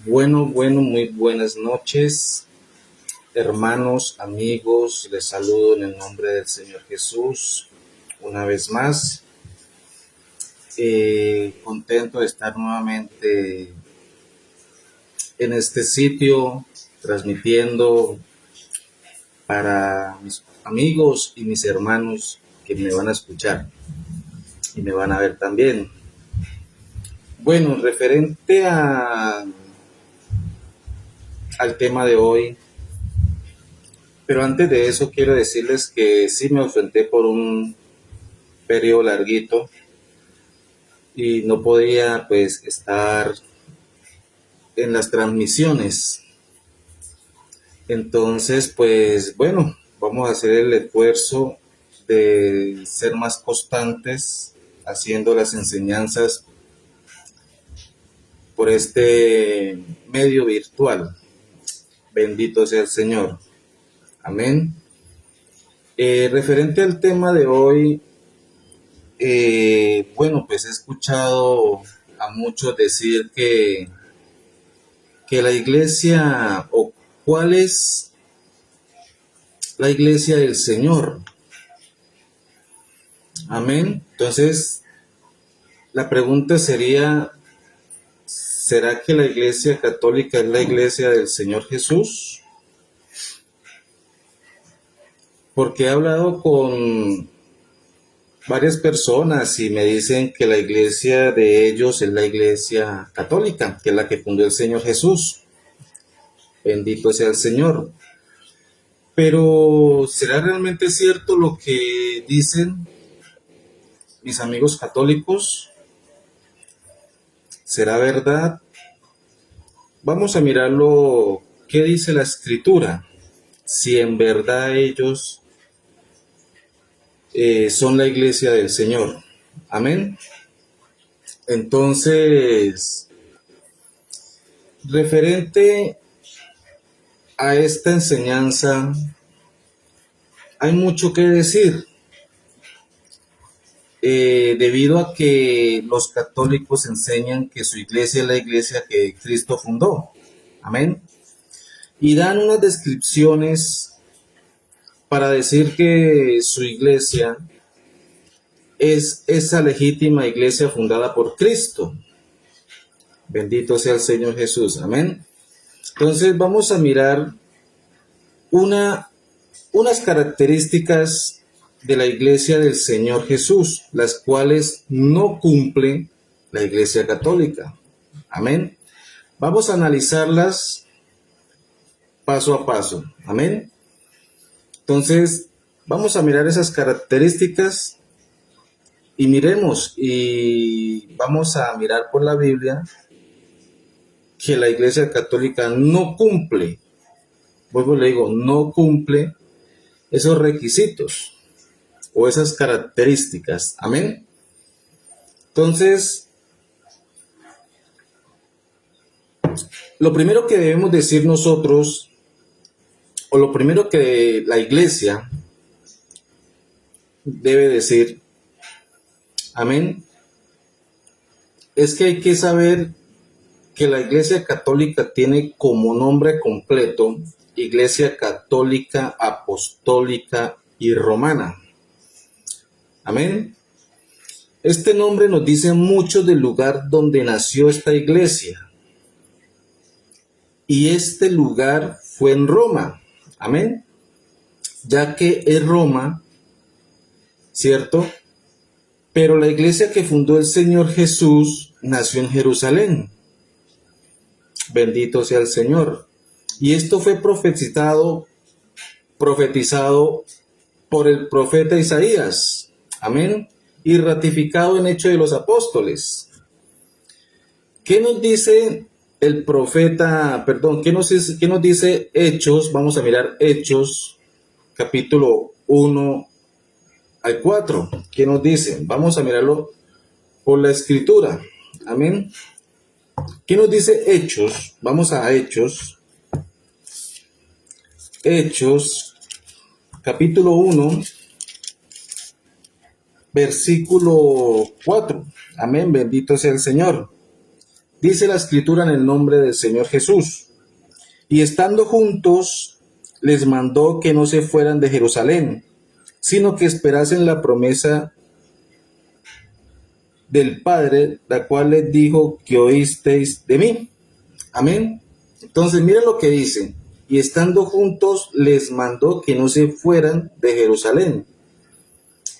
Muy buenas noches, hermanos, amigos. Les saludo en el nombre del Señor Jesús una vez más. Contento de estar nuevamente en este sitio, transmitiendo para mis amigos y mis hermanos que me van a escuchar y me van a ver también. Bueno, referente al tema de hoy, pero antes de eso quiero decirles que sí me ausenté por un periodo larguito y no podía pues estar en las transmisiones. Entonces pues bueno, vamos a hacer el esfuerzo de ser más constantes haciendo las enseñanzas por este medio virtual. Bendito sea el Señor. Amén. Referente al tema de hoy, bueno, pues he escuchado a muchos decir que la iglesia, o cuál es la iglesia del Señor. Amén. Entonces, la pregunta sería, ¿será que la iglesia católica es la iglesia del Señor Jesús? Porque he hablado con varias personas y me dicen que la iglesia de ellos es la iglesia católica, que es la que fundó el Señor Jesús. Bendito sea el Señor. Pero ¿será realmente cierto lo que dicen mis amigos católicos? ¿Será verdad? Vamos a mirarlo, ¿qué dice la Escritura? Si en verdad ellos son la iglesia del Señor. Amén. Entonces, referente a esta enseñanza, hay mucho que decir, debido a que los católicos enseñan que su iglesia es la iglesia que Cristo fundó. Amén. Y dan unas descripciones para decir que su iglesia es esa legítima iglesia fundada por Cristo. Bendito sea el Señor Jesús. Amén. Entonces vamos a mirar unas características de la iglesia del Señor Jesús, las cuales no cumple la iglesia católica. Amén. Vamos a analizarlas paso a paso. Amén. Entonces, vamos a mirar esas características y miremos, y vamos a mirar por la Biblia que la iglesia católica no cumple, vuelvo y le digo, no cumple esos requisitos o esas características. Amén. Entonces, lo primero que debemos decir nosotros, o lo primero que la iglesia debe decir, amén, es que hay que saber que la iglesia católica tiene como nombre completo Iglesia Católica Apostólica y Romana. Amén. Este nombre nos dice mucho del lugar donde nació esta iglesia. Y este lugar fue en Roma. Amén. Ya que es Roma, ¿cierto? Pero la iglesia que fundó el Señor Jesús nació en Jerusalén. Bendito sea el Señor. Y esto fue profetizado por el profeta Isaías. Amén. Y ratificado en Hechos de los Apóstoles. ¿Qué nos dice el profeta? ¿Qué nos dice Hechos? Vamos a mirar Hechos, capítulo 1 al 4. ¿Qué nos dice? Vamos a mirarlo por la Escritura. Amén. ¿Qué nos dice Hechos? Vamos a Hechos. Hechos, capítulo 1, versículo 4. Amén, bendito sea el Señor. dice la Escritura en el nombre del Señor Jesús. Y estando juntos, les mandó que no se fueran de Jerusalén, sino que esperasen la promesa del Padre, la cual les dijo que oísteis de mí. Amén. Entonces, miren lo que dice. Y estando juntos, les mandó que no se fueran de Jerusalén,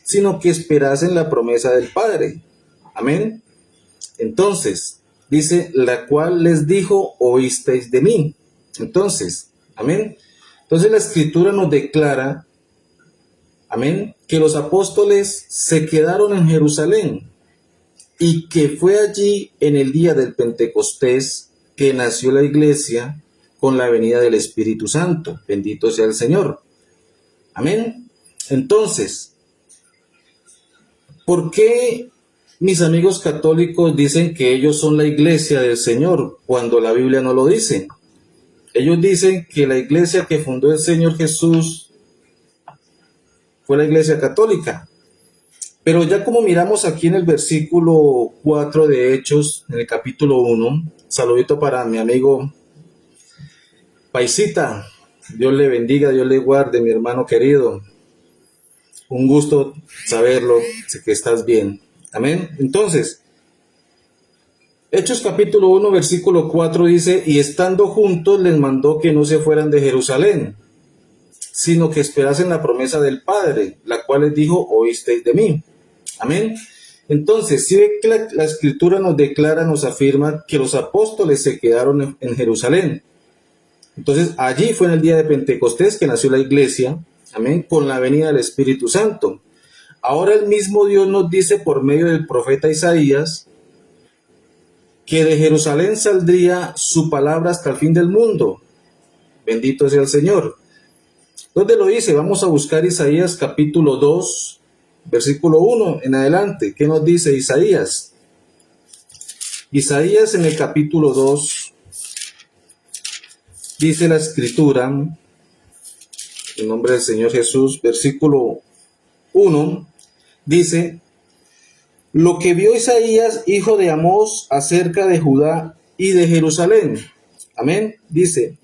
sino que esperasen la promesa del Padre. Amén. Entonces, dice, la cual les dijo, oísteis de mí. Entonces, amén. Entonces la Escritura nos declara, amén, que los apóstoles se quedaron en Jerusalén y que fue allí en el día del Pentecostés que nació la iglesia con la venida del Espíritu Santo. Bendito sea el Señor. Amén. Entonces, ¿por qué mis amigos católicos dicen que ellos son la iglesia del Señor cuando la Biblia no lo dice? Ellos dicen que la iglesia que fundó el Señor Jesús fue la iglesia católica. Pero ya como miramos aquí en el versículo 4 de Hechos, en el capítulo 1, saludito para mi amigo Paisita, Dios le bendiga, Dios le guarde, mi hermano querido. Un gusto saberlo, sé que estás bien. Amén. Entonces, Hechos capítulo 1, versículo 4 dice, y estando juntos les mandó que no se fueran de Jerusalén, sino que esperasen la promesa del Padre, la cual les dijo, oísteis de mí. Amén. Entonces, si ve que la Escritura nos declara, nos afirma que los apóstoles se quedaron en Jerusalén. Entonces, allí fue en el día de Pentecostés que nació la iglesia, amén, con la venida del Espíritu Santo. Ahora el mismo Dios nos dice por medio del profeta Isaías que de Jerusalén saldría su palabra hasta el fin del mundo. Bendito sea el Señor. ¿Dónde lo dice? Vamos a buscar Isaías capítulo 2, versículo 1 en adelante. ¿Qué nos dice Isaías? Isaías en el capítulo 2 dice la Escritura, en nombre del Señor Jesús, versículo 1, dice, lo que vio Isaías, hijo de Amós, acerca de Judá y de Jerusalén. Amén. Dice,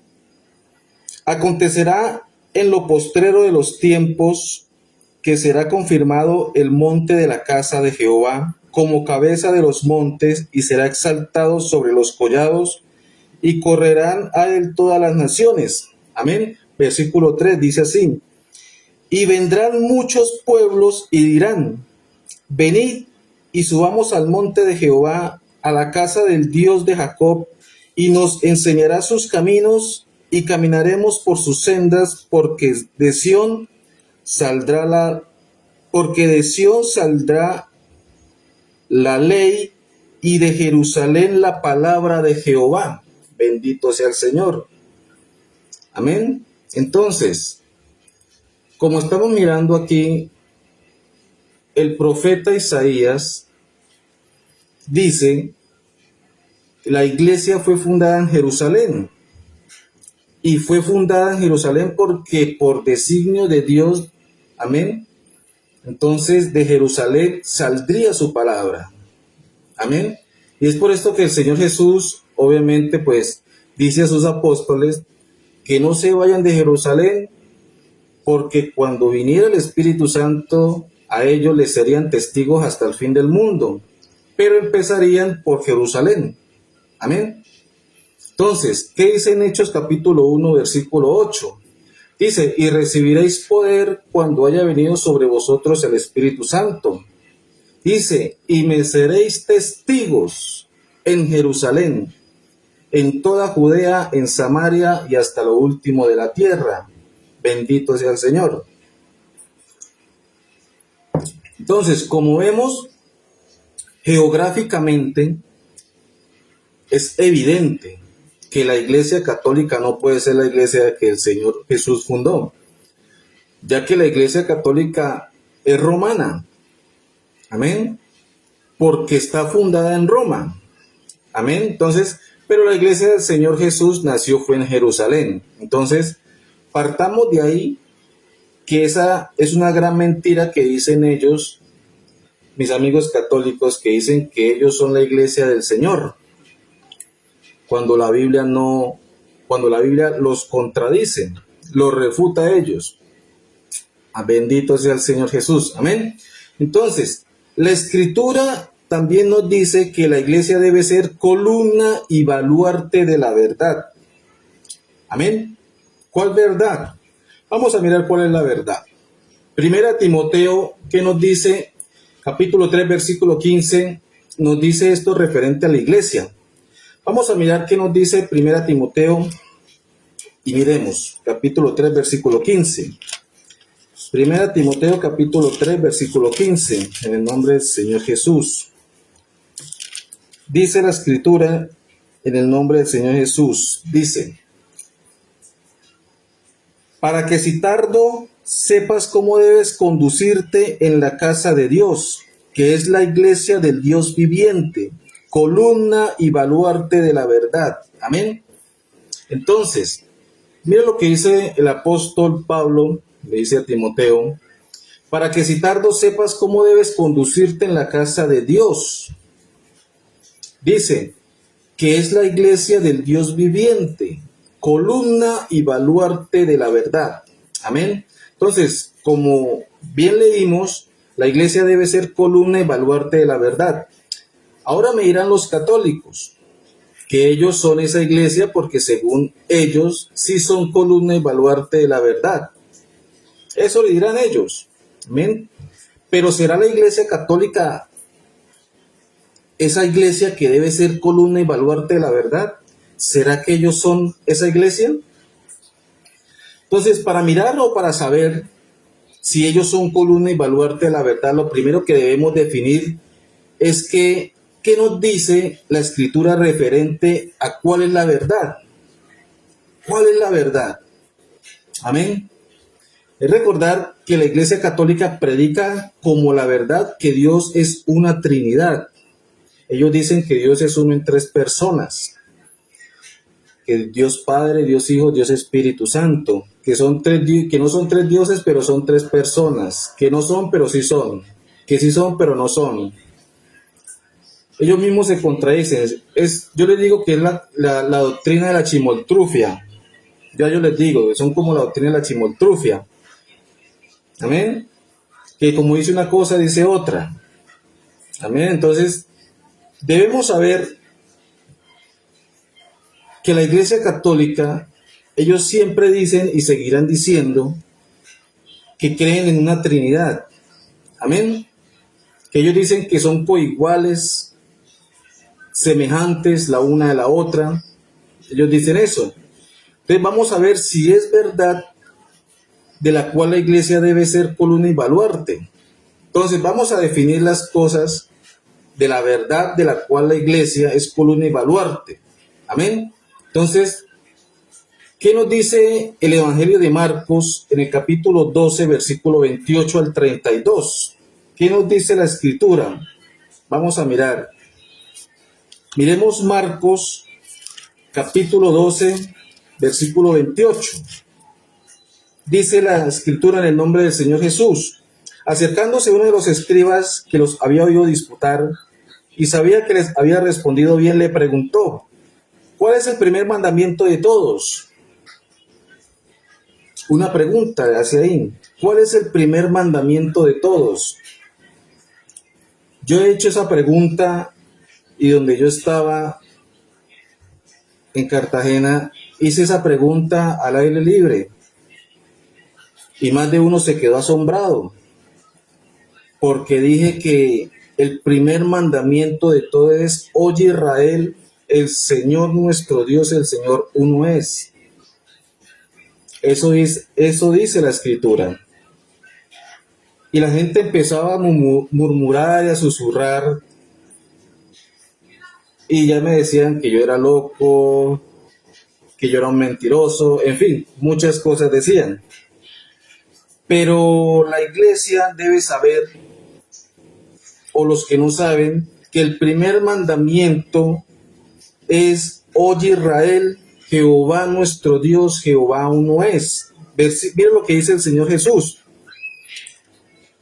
acontecerá en lo postrero de los tiempos que será confirmado el monte de la casa de Jehová como cabeza de los montes y será exaltado sobre los collados y correrán a él todas las naciones. Amén. Versículo 3 dice así, y vendrán muchos pueblos y dirán, venid y subamos al monte de Jehová, a la casa del Dios de Jacob, y nos enseñará sus caminos, y caminaremos por sus sendas, porque de Sión saldrá la ley, y de Jerusalén la palabra de Jehová. Bendito sea el Señor. Amén. Entonces, como estamos mirando aquí, el profeta Isaías dice, la iglesia fue fundada en Jerusalén. Y fue fundada en Jerusalén porque por designio de Dios, amén. Entonces de Jerusalén saldría su palabra. Amén. Y es por esto que el Señor Jesús, obviamente, pues, dice a sus apóstoles que no se vayan de Jerusalén, porque cuando viniera el Espíritu Santo, a ellos les serían testigos hasta el fin del mundo, pero empezarían por Jerusalén. Amén. Entonces, ¿qué dice en Hechos capítulo 1, versículo 8? Dice, y recibiréis poder cuando haya venido sobre vosotros el Espíritu Santo. Dice, y me seréis testigos en Jerusalén, en toda Judea, en Samaria y hasta lo último de la tierra. Bendito sea el Señor. Entonces, como vemos, geográficamente es evidente que la iglesia católica no puede ser la iglesia que el Señor Jesús fundó, ya que la iglesia católica es romana. Amén. Porque está fundada en Roma. Amén. Entonces, pero la iglesia del Señor Jesús fue en Jerusalén. Entonces, partamos de ahí, que esa es una gran mentira que dicen ellos, mis amigos católicos, que dicen que ellos son la iglesia del Señor. cuando la Biblia los contradice, los refuta a ellos. Bendito sea el Señor Jesús. Amén. Entonces, la Escritura también nos dice que la iglesia debe ser columna y baluarte de la verdad. Amén. ¿Cuál verdad? Vamos a mirar cuál es la verdad. Primera Timoteo, ¿qué nos dice? Capítulo 3, versículo 15, nos dice esto referente a la iglesia. Vamos a mirar qué nos dice Primera Timoteo y miremos, capítulo 3, versículo 15. Primera Timoteo, capítulo 3, versículo 15, en el nombre del Señor Jesús. Dice la Escritura, en el nombre del Señor Jesús, dice: para que si tardo sepas cómo debes conducirte en la casa de Dios, que es la iglesia del Dios viviente, columna y baluarte de la verdad. Amén. Entonces, mira lo que dice el apóstol Pablo, le dice a Timoteo: para que si tardo sepas cómo debes conducirte en la casa de Dios. Dice que es la iglesia del Dios viviente, columna y baluarte de la verdad. Amén. Entonces, como bien leímos, la iglesia debe ser columna y baluarte de la verdad. Ahora me dirán los católicos que ellos son esa iglesia porque según ellos sí son columna y baluarte de la verdad. Eso le dirán ellos. Amén. Pero ¿será la iglesia católica esa iglesia que debe ser columna y baluarte de la verdad? ¿Será que ellos son esa iglesia? Entonces, para mirar o para saber si ellos son columna y baluarte de la verdad, lo primero que debemos definir es que, ¿qué nos dice la Escritura referente a cuál es la verdad? ¿Cuál es la verdad? Amén. Es recordar que la Iglesia Católica predica como la verdad que Dios es una Trinidad. Ellos dicen que Dios es uno en tres personas, que Dios Padre, Dios Hijo, Dios Espíritu Santo, que no son tres dioses, pero son tres personas, que no son, pero sí son, que sí son, pero no son. Ellos mismos se contradicen. Yo les digo que es la doctrina de la chimoltrufia. Ya yo les digo, son como la doctrina de la chimoltrufia. Amén. Que como dice una cosa, dice otra. Amén. Entonces, debemos saber que la Iglesia Católica, ellos siempre dicen y seguirán diciendo que creen en una Trinidad. Amén. Que ellos dicen que son coiguales, semejantes la una de la otra. Ellos dicen eso. Entonces vamos a ver si es verdad de la cual la iglesia debe ser columna y baluarte. Entonces vamos a definir las cosas de la verdad de la cual la iglesia es columna y baluarte. Amén. Entonces, ¿qué nos dice el Evangelio de Marcos en el capítulo 12, versículo 28 al 32? ¿Qué nos dice la Escritura? Vamos a mirar. Miremos Marcos, capítulo 12, versículo 28. Dice la Escritura en el nombre del Señor Jesús: acercándose uno de los escribas que los había oído disputar y sabía que les había respondido bien, le preguntó: ¿cuál es el primer mandamiento de todos? Una pregunta hacia ahí. ¿Cuál es el primer mandamiento de todos? Yo he hecho esa pregunta y donde yo estaba en Cartagena, hice esa pregunta al aire libre. Y más de uno se quedó asombrado. Porque dije que el primer mandamiento de todo es: oye Israel, el Señor nuestro Dios, el Señor uno es. Eso dice la Escritura. Y la gente empezaba a murmurar y a susurrar. Y ya me decían que yo era loco, que yo era un mentiroso, en fin, muchas cosas decían. Pero la iglesia debe saber, o los que no saben, que el primer mandamiento es: oye Israel, Jehová nuestro Dios, Jehová uno es. Mira lo que dice el Señor Jesús.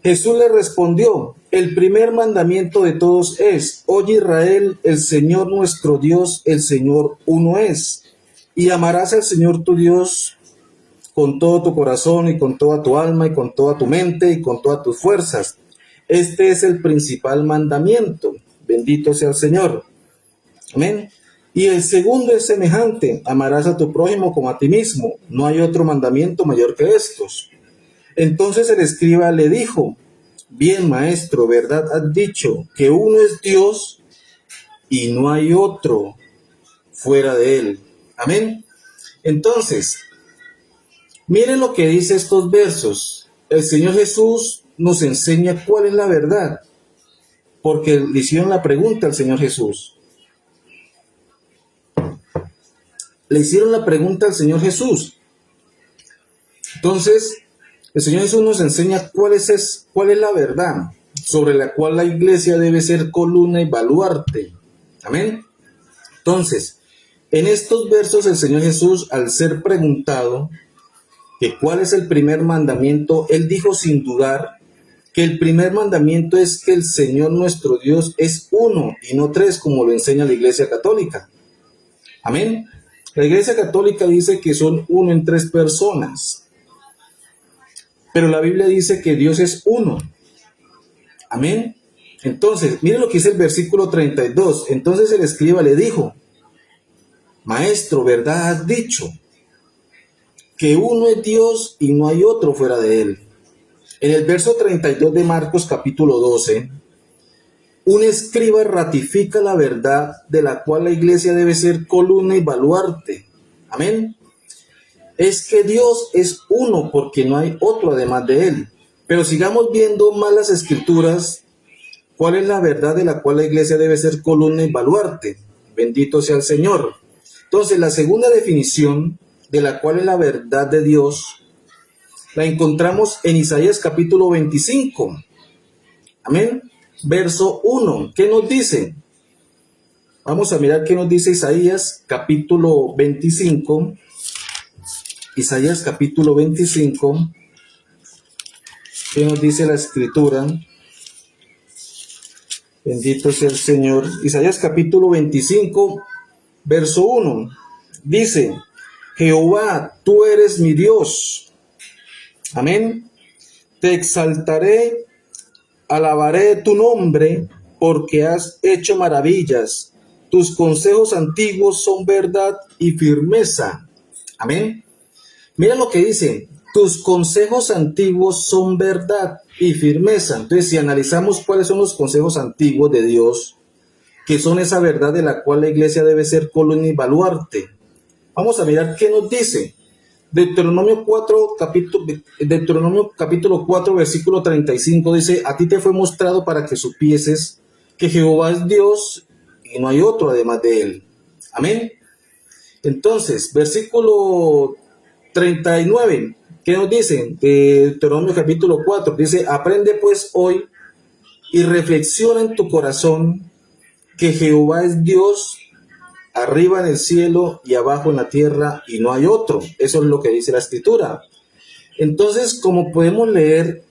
Jesús le respondió: el primer mandamiento de todos es: oye Israel, el Señor nuestro Dios, el Señor uno es. Y amarás al Señor tu Dios con todo tu corazón y con toda tu alma y con toda tu mente y con todas tus fuerzas. Este es el principal mandamiento. Bendito sea el Señor. Amén. Y el segundo es semejante: amarás a tu prójimo como a ti mismo. No hay otro mandamiento mayor que estos. Entonces el escriba le dijo: bien, maestro, verdad has dicho, que uno es Dios y no hay otro fuera de él. Amén. Entonces, miren lo que dice estos versos. El Señor Jesús nos enseña cuál es la verdad, porque le hicieron la pregunta al Señor Jesús. Le hicieron la pregunta al Señor Jesús. Entonces, el Señor Jesús nos enseña cuál es la verdad sobre la cual la iglesia debe ser columna y baluarte. Amén. Entonces, en estos versos el Señor Jesús, al ser preguntado que cuál es el primer mandamiento, Él dijo sin dudar que el primer mandamiento es que el Señor nuestro Dios es uno y no tres, como lo enseña la Iglesia Católica. Amén. La Iglesia Católica dice que son uno en tres personas, pero la Biblia dice que Dios es uno. Amén. Entonces, miren lo que dice el versículo 32. Entonces el escriba le dijo: maestro, verdad has dicho, que uno es Dios y no hay otro fuera de él. En el verso 32 de Marcos capítulo 12, un escriba ratifica la verdad de la cual la iglesia debe ser columna y baluarte. Amén. Es que Dios es uno porque no hay otro además de él. Pero sigamos viendo más las escrituras. ¿Cuál es la verdad de la cual la iglesia debe ser columna y baluarte? Bendito sea el Señor. Entonces, la segunda definición de la cual es la verdad de Dios la encontramos en Isaías capítulo 25. Amén. Verso 1. ¿Qué nos dice? Vamos a mirar qué nos dice Isaías capítulo 25. Isaías capítulo 25. ¿Qué nos dice la escritura? Bendito sea el Señor. Isaías capítulo 25, verso 1. Dice: Jehová, tú eres mi Dios. Amén. Te exaltaré, alabaré tu nombre, porque has hecho maravillas. Tus consejos antiguos son verdad y firmeza. Amén. Mira lo que dice: tus consejos antiguos son verdad y firmeza. Entonces, si analizamos cuáles son los consejos antiguos de Dios, que son esa verdad de la cual la iglesia debe ser columna y baluarte, vamos a mirar qué nos dice. Deuteronomio capítulo 4, versículo 35 dice: a ti te fue mostrado para que supieses que Jehová es Dios y no hay otro además de él. Amén. Entonces, versículo 39, ¿qué nos dice? Deuteronomio capítulo 4, dice: aprende pues hoy y reflexiona en tu corazón que Jehová es Dios, arriba en el cielo y abajo en la tierra, y no hay otro. Eso es lo que dice la escritura. Entonces, como podemos leer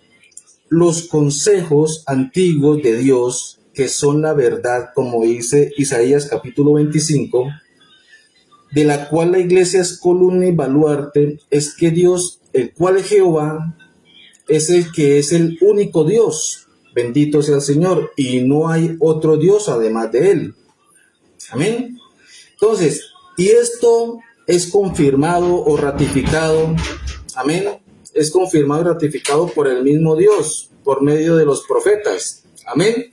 los consejos antiguos de Dios, que son la verdad, como dice Isaías capítulo 25, de la cual la iglesia es columna y baluarte, es que Dios, el cual es Jehová, es el que es el único Dios. Bendito sea el Señor, y no hay otro Dios además de él. Amén. Entonces, y esto es confirmado o ratificado, amén, es confirmado y ratificado por el mismo Dios, por medio de los profetas. Amén.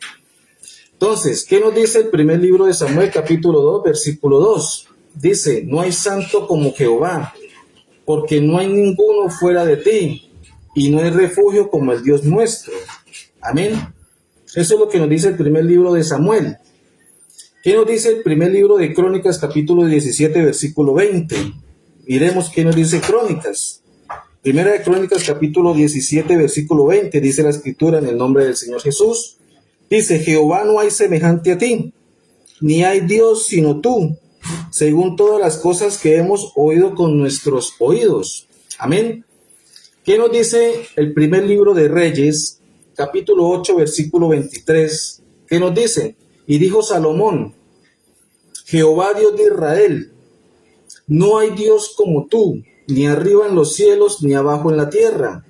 Entonces, ¿qué nos dice el primer libro de Samuel, capítulo 2, versículo 2? Dice: no hay santo como Jehová, porque no hay ninguno fuera de ti, y no hay refugio como el Dios nuestro. Amén. Eso es lo que nos dice el primer libro de Samuel. ¿Qué nos dice el primer libro de Crónicas, capítulo 17, versículo 20? Miremos qué nos dice Crónicas. Primera de Crónicas, capítulo 17, versículo 20, dice la escritura en el nombre del Señor Jesús. Dice: Jehová, no hay semejante a ti, ni hay Dios sino tú, según todas las cosas que hemos oído con nuestros oídos. Amén. ¿Qué nos dice el primer libro de Reyes, capítulo 8, versículo 23, ¿qué nos dice? Y dijo Salomón: Jehová Dios de Israel, no hay Dios como tú, ni arriba en los cielos, ni abajo en la tierra.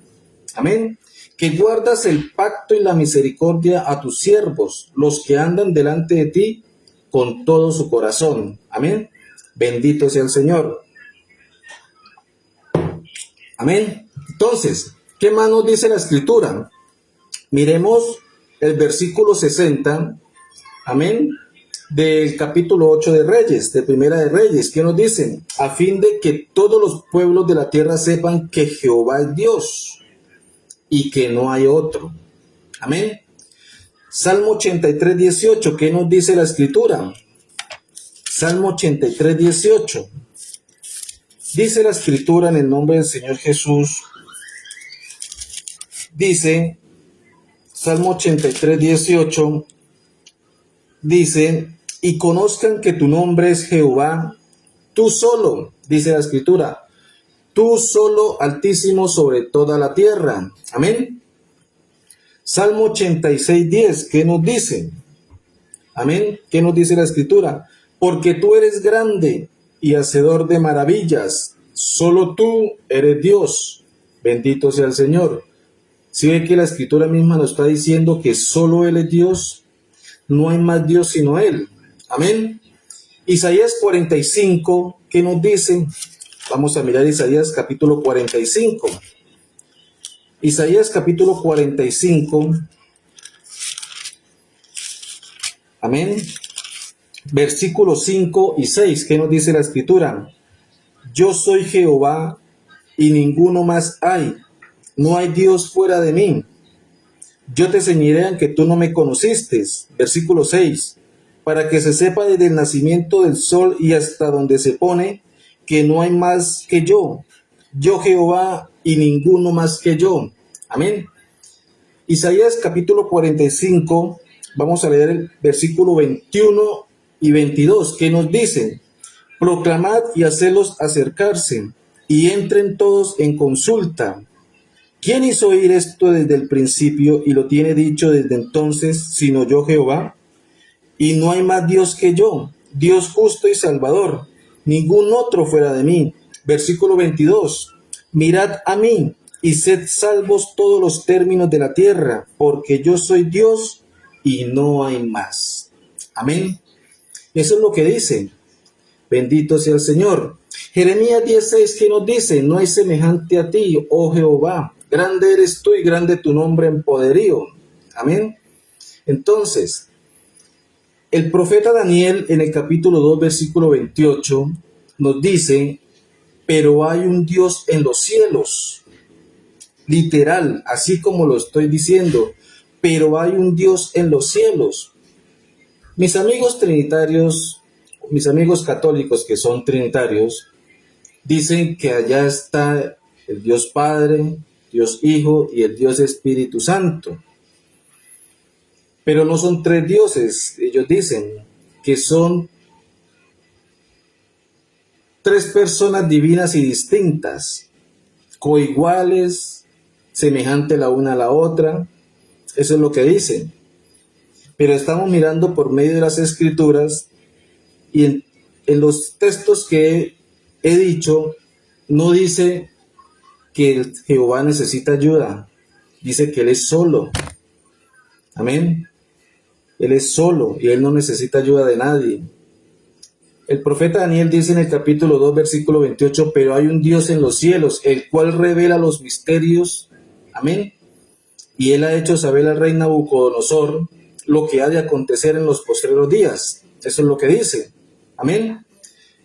Amén. Que guardas el pacto y la misericordia a tus siervos, los que andan delante de ti con todo su corazón. Amén. Bendito sea el Señor. Amén. Entonces, ¿qué más nos dice la Escritura? Miremos el versículo 60, amén, del capítulo 8 de Reyes, de Primera de Reyes. ¿Qué nos dice? A fin de que todos los pueblos de la tierra sepan que Jehová es Dios y que no hay otro. Amén. Salmo 83, 18. ¿Qué nos dice la Escritura? Salmo 83, 18. Dice la Escritura en el nombre del Señor Jesús. Dice, Salmo 83, 18. Dice, y conozcan que tu nombre es Jehová, tú solo, dice la Escritura, tú solo, Altísimo sobre toda la tierra. Amén. Salmo 86, 10, ¿qué nos dice? Amén. ¿Qué nos dice la Escritura? Porque tú eres grande y hacedor de maravillas, solo tú eres Dios. Bendito sea el Señor. Si ve que la Escritura misma nos está diciendo que solo Él es Dios, no hay más Dios sino Él. Amén. Isaías 45, ¿qué nos dice? Vamos a mirar Isaías capítulo 45. Isaías capítulo 45. Amén. Versículos 5 y 6. ¿Qué nos dice la Escritura? Yo soy Jehová y ninguno más hay. No hay Dios fuera de mí. Yo te ceñiré aunque tú no me conociste. Versículo 6. Para que se sepa desde el nacimiento del sol y hasta donde se pone, que no hay más que yo. Yo Jehová y ninguno más que yo. Amén. Isaías capítulo 45, vamos a leer el versículo 21 y 22, que nos dicen: proclamad y hacedlos acercarse, y entren todos en consulta. ¿Quién hizo oír esto desde el principio y lo tiene dicho desde entonces, sino yo Jehová? Y no hay más Dios que yo, Dios justo y salvador, ningún otro fuera de mí. Versículo 22. Mirad a mí y sed salvos todos los términos de la tierra, porque yo soy Dios y no hay más. Amén. Eso es lo que dice. Bendito sea el Señor. Jeremías 16, que nos dice: no hay semejante a ti, oh Jehová. Grande eres tú y grande tu nombre en poderío. Amén. Entonces, el profeta Daniel en el capítulo 2, versículo 28, nos dice: pero hay un Dios en los cielos. Literal, así como lo estoy diciendo, pero hay un Dios en los cielos. Mis amigos trinitarios, mis amigos católicos que son trinitarios, dicen que allá está el Dios Padre, Dios Hijo y el Dios Espíritu Santo. Pero no son tres dioses. Ellos dicen que son tres personas divinas y distintas, coiguales, semejantes la una a la otra. Eso es lo que dicen. Pero estamos mirando por medio de las Escrituras y en los textos que he dicho, no dice que Jehová necesita ayuda. Dice que Él es solo. Amén. Él es solo y Él no necesita ayuda de nadie. El profeta Daniel dice en el capítulo 2, versículo 28, pero hay un Dios en los cielos, el cual revela los misterios. Amén. Y Él ha hecho saber al rey Nabucodonosor lo que ha de acontecer en los postreros días. Eso es lo que dice. Amén.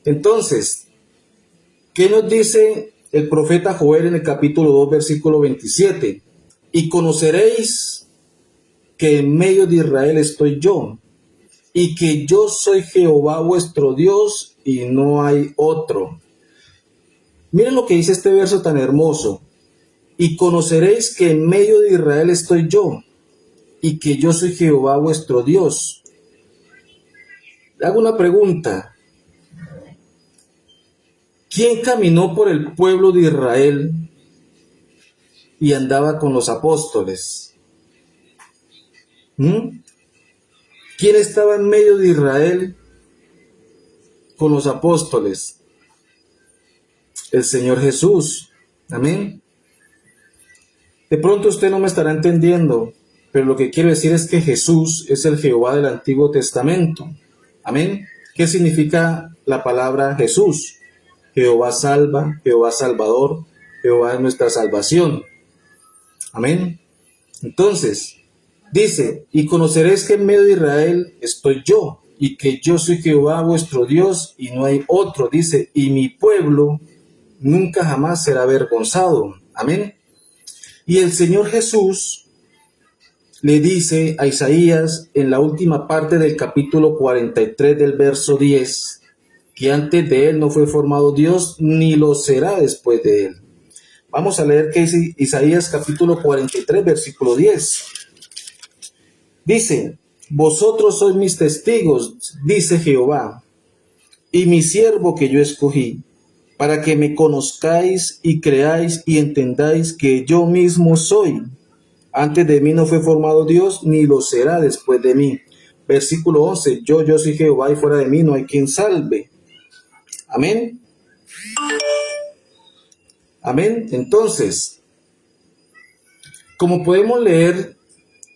Entonces, ¿qué nos dice el profeta Joel en el capítulo 2, versículo 27? Y conoceréis que en medio de Israel estoy yo, y que yo soy Jehová vuestro Dios, y no hay otro. Miren lo que dice este verso tan hermoso. Y conoceréis que en medio de Israel estoy yo, y que yo soy Jehová vuestro Dios. Le hago una pregunta. ¿Quién caminó por el pueblo de Israel y andaba con los apóstoles? ¿Quién estaba en medio de Israel con los apóstoles? El Señor Jesús. Amén. De pronto usted no me estará entendiendo, pero lo que quiero decir es que Jesús es el Jehová del Antiguo Testamento. Amén. ¿Qué significa la palabra Jesús? Jehová salva, Jehová salvador, Jehová es nuestra salvación. Amén. Entonces, dice, y conoceréis que en medio de Israel estoy yo, y que yo soy Jehová vuestro Dios, y no hay otro. Dice, y mi pueblo nunca jamás será avergonzado. Amén. Y el Señor Jesús le dice a Isaías en la última parte del capítulo 43 del verso 10, que antes de él no fue formado Dios, ni lo será después de él. Vamos a leer qué dice Isaías capítulo 43, versículo 10. Dice, vosotros sois mis testigos, dice Jehová, y mi siervo que yo escogí, para que me conozcáis y creáis y entendáis que yo mismo soy. Antes de mí no fue formado Dios, ni lo será después de mí. Versículo 11, yo soy Jehová y fuera de mí no hay quien salve. Amén. Amén. Entonces, como podemos leer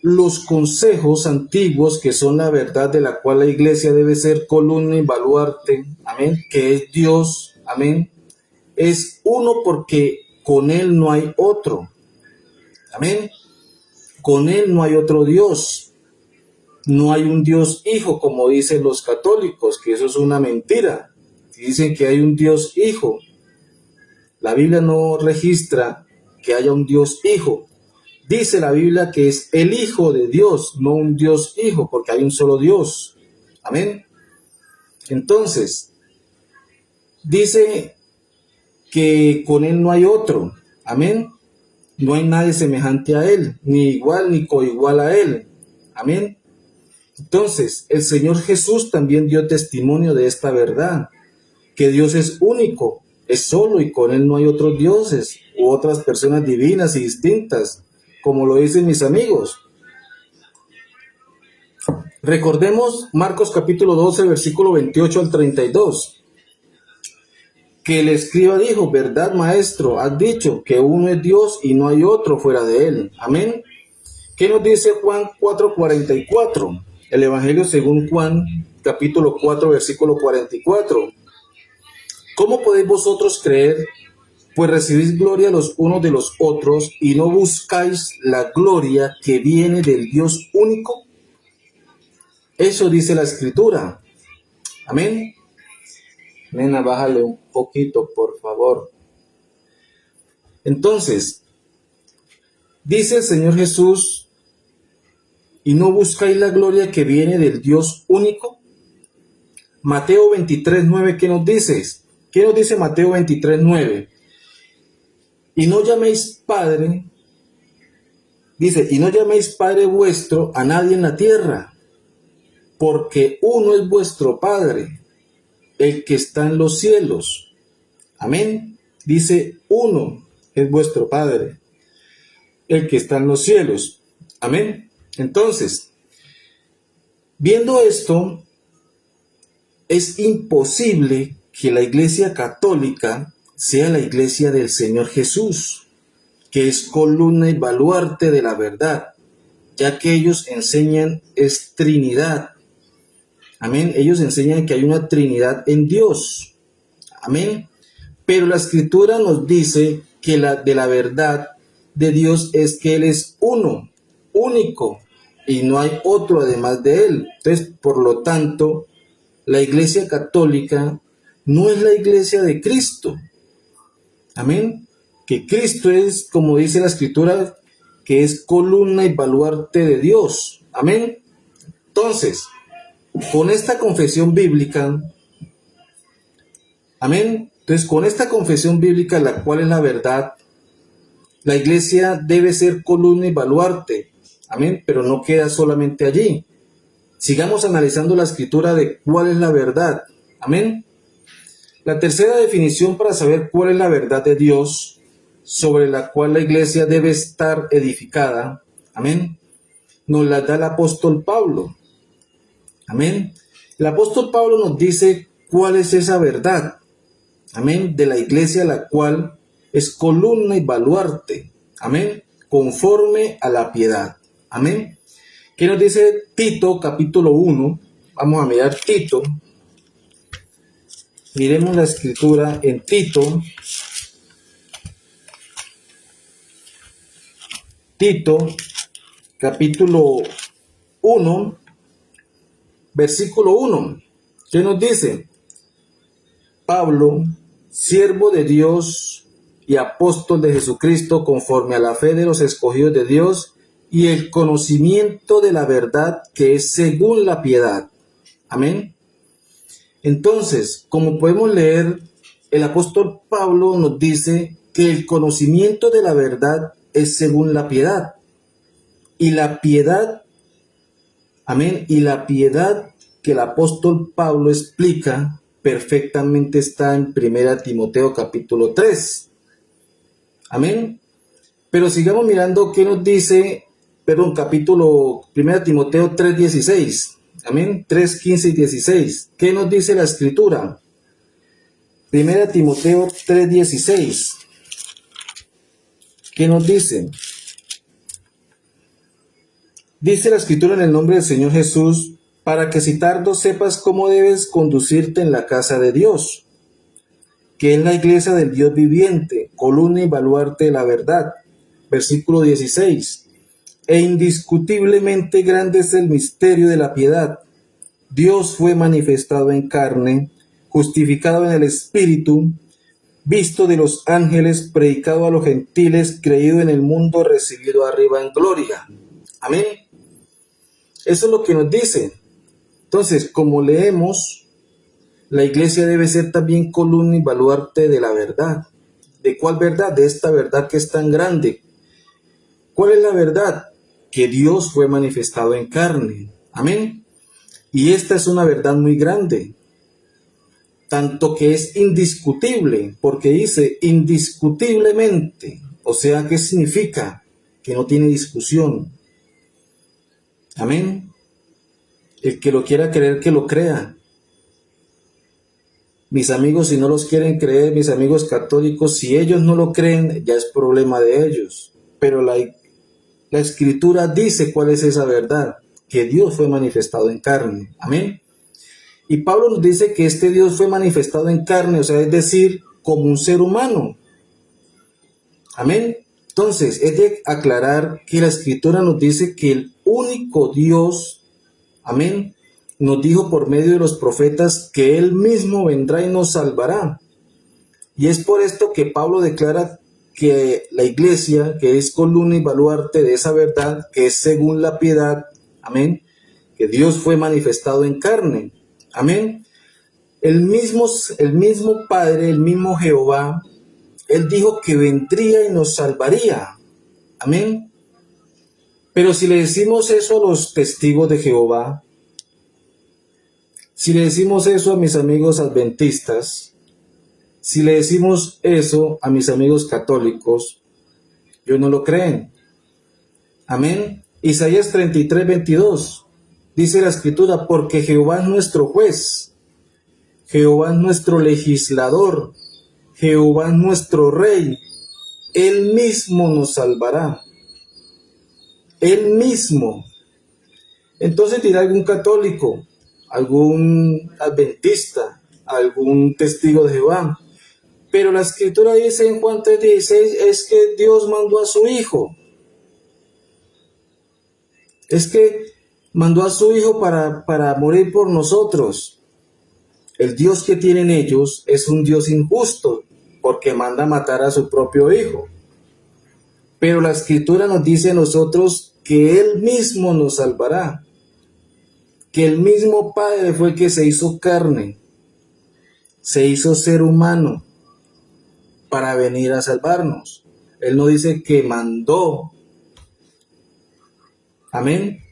los consejos antiguos que son la verdad de la cual la iglesia debe ser columna y baluarte, amén, que es Dios, amén, es uno porque con él no hay otro, amén, con él no hay otro Dios, no hay un Dios hijo como dicen los católicos, que eso es una mentira, dicen que hay un Dios hijo, la Biblia no registra que haya un Dios hijo. Dice la Biblia que es el Hijo de Dios, no un Dios hijo, porque hay un solo Dios. Amén. Entonces, dice que con él no hay otro. Amén. No hay nadie semejante a él, ni igual ni coigual a él. Amén. Entonces, el Señor Jesús también dio testimonio de esta verdad, que Dios es único, es solo y con él no hay otros dioses u otras personas divinas y distintas, como lo dicen mis amigos. Recordemos Marcos capítulo 12, versículo 28 al 32, que el escriba dijo, verdad maestro, has dicho que uno es Dios y no hay otro fuera de él. Amén. ¿Qué nos dice Juan 4:44? El Evangelio según Juan capítulo 4, versículo 44. ¿Cómo podéis vosotros creer? Pues recibís gloria los unos de los otros y no buscáis la gloria que viene del Dios único. Eso dice la Escritura. Amén. Nena, bájale un poquito, por favor. Entonces, dice el Señor Jesús, y no buscáis la gloria que viene del Dios único. Mateo 23:9, ¿qué nos dice? ¿Qué nos dice Mateo 23:9? Y no llaméis Padre, dice, y no llaméis Padre vuestro a nadie en la tierra, porque uno es vuestro Padre, el que está en los cielos. Amén. Dice, uno es vuestro Padre, el que está en los cielos. Amén. Entonces, viendo esto, es imposible que la Iglesia Católica sea la Iglesia del Señor Jesús, que es columna y baluarte de la verdad, ya que ellos enseñan es Trinidad. Amén. Ellos enseñan que hay una Trinidad en Dios. Amén. Pero la Escritura nos dice que de la verdad de Dios es que Él es uno, único, y no hay otro además de Él. Entonces, por lo tanto, la Iglesia Católica no es la Iglesia de Cristo. Amén. Que Cristo es, como dice la Escritura, que es columna y baluarte de Dios. Amén. Entonces, con esta confesión bíblica, amén. Entonces, con esta confesión bíblica, la cual es la verdad, la iglesia debe ser columna y baluarte. Amén. Pero no queda solamente allí. Sigamos analizando la escritura de cuál es la verdad. Amén. La tercera definición para saber cuál es la verdad de Dios, sobre la cual la iglesia debe estar edificada. Amén. nos las da el apóstol Pablo. Amén. El apóstol Pablo nos dice cuál es esa verdad. Amén. De la iglesia, la cual es columna y baluarte. Amén. Conforme a la piedad. Amén. ¿Qué nos dice Tito, capítulo 1? Vamos a mirar Tito. Miremos la escritura en Tito. Tito, capítulo 1, versículo 1. ¿Qué nos dice? Pablo, siervo de Dios y apóstol de Jesucristo, conforme a la fe de los escogidos de Dios y el conocimiento de la verdad que es según la piedad. Amén. Entonces, como podemos leer, el apóstol Pablo nos dice que el conocimiento de la verdad es según la piedad. Y la piedad, amén, y la piedad que el apóstol Pablo explica perfectamente está en 1 Timoteo capítulo 3. Amén. Pero sigamos mirando qué nos dice, capítulo 1 Timoteo 3:16. Amén. 3:15 y 16. ¿Qué nos dice la escritura? 1 Timoteo 3:16. ¿Qué nos dice? Dice la escritura en el nombre del Señor Jesús, para que si tardo sepas cómo debes conducirte en la casa de Dios, que es la iglesia del Dios viviente, columna y baluarte de la verdad. Versículo 16. E indiscutiblemente grande es el misterio de la piedad. Dios fue manifestado en carne, justificado en el Espíritu, visto de los ángeles, predicado a los gentiles, creído en el mundo, recibido arriba en gloria. Amén. Eso es lo que nos dice. Entonces, como leemos, la iglesia debe ser también columna y baluarte de la verdad. ¿De cuál verdad? De esta verdad que es tan grande. ¿Cuál es la verdad? Que Dios fue manifestado en carne. Amén. Y esta es una verdad muy grande. Tanto que es indiscutible, porque dice indiscutiblemente. O sea, ¿qué significa? Que no tiene discusión. Amén. El que lo quiera creer, que lo crea. Mis amigos, si no los quieren creer, mis amigos católicos, si ellos no lo creen, ya es problema de ellos. Pero la escritura dice cuál es esa verdad, que Dios fue manifestado en carne. Amén. Y Pablo nos dice que este Dios fue manifestado en carne, o sea, es decir, como un ser humano. Amén. Entonces, es de aclarar que la escritura nos dice que el único Dios, amén, nos dijo por medio de los profetas que Él mismo vendrá y nos salvará. Y es por esto que Pablo declara que la iglesia, que es columna y baluarte de esa verdad, que es según la piedad, amén, que Dios fue manifestado en carne, amén. El mismo Padre, el mismo Jehová, Él dijo que vendría y nos salvaría, amén. Pero si le decimos eso a los testigos de Jehová, si le decimos eso a mis amigos adventistas, si le decimos eso a mis amigos católicos, ellos no lo creen. Amén. Isaías 33:22. Dice la escritura, porque Jehová es nuestro juez, Jehová es nuestro legislador, Jehová es nuestro rey, Él mismo nos salvará. Él mismo. Entonces dirá algún católico, algún adventista, algún testigo de Jehová, pero la escritura dice en Juan 3:16 es que Dios mandó a su Hijo. Es que mandó a su Hijo para morir por nosotros. El Dios que tienen ellos es un Dios injusto, porque manda matar a su propio Hijo. Pero la escritura nos dice a nosotros que Él mismo nos salvará. Que el mismo Padre fue el que se hizo carne, se hizo ser humano para venir a salvarnos. Él no dice que mandó. Amén.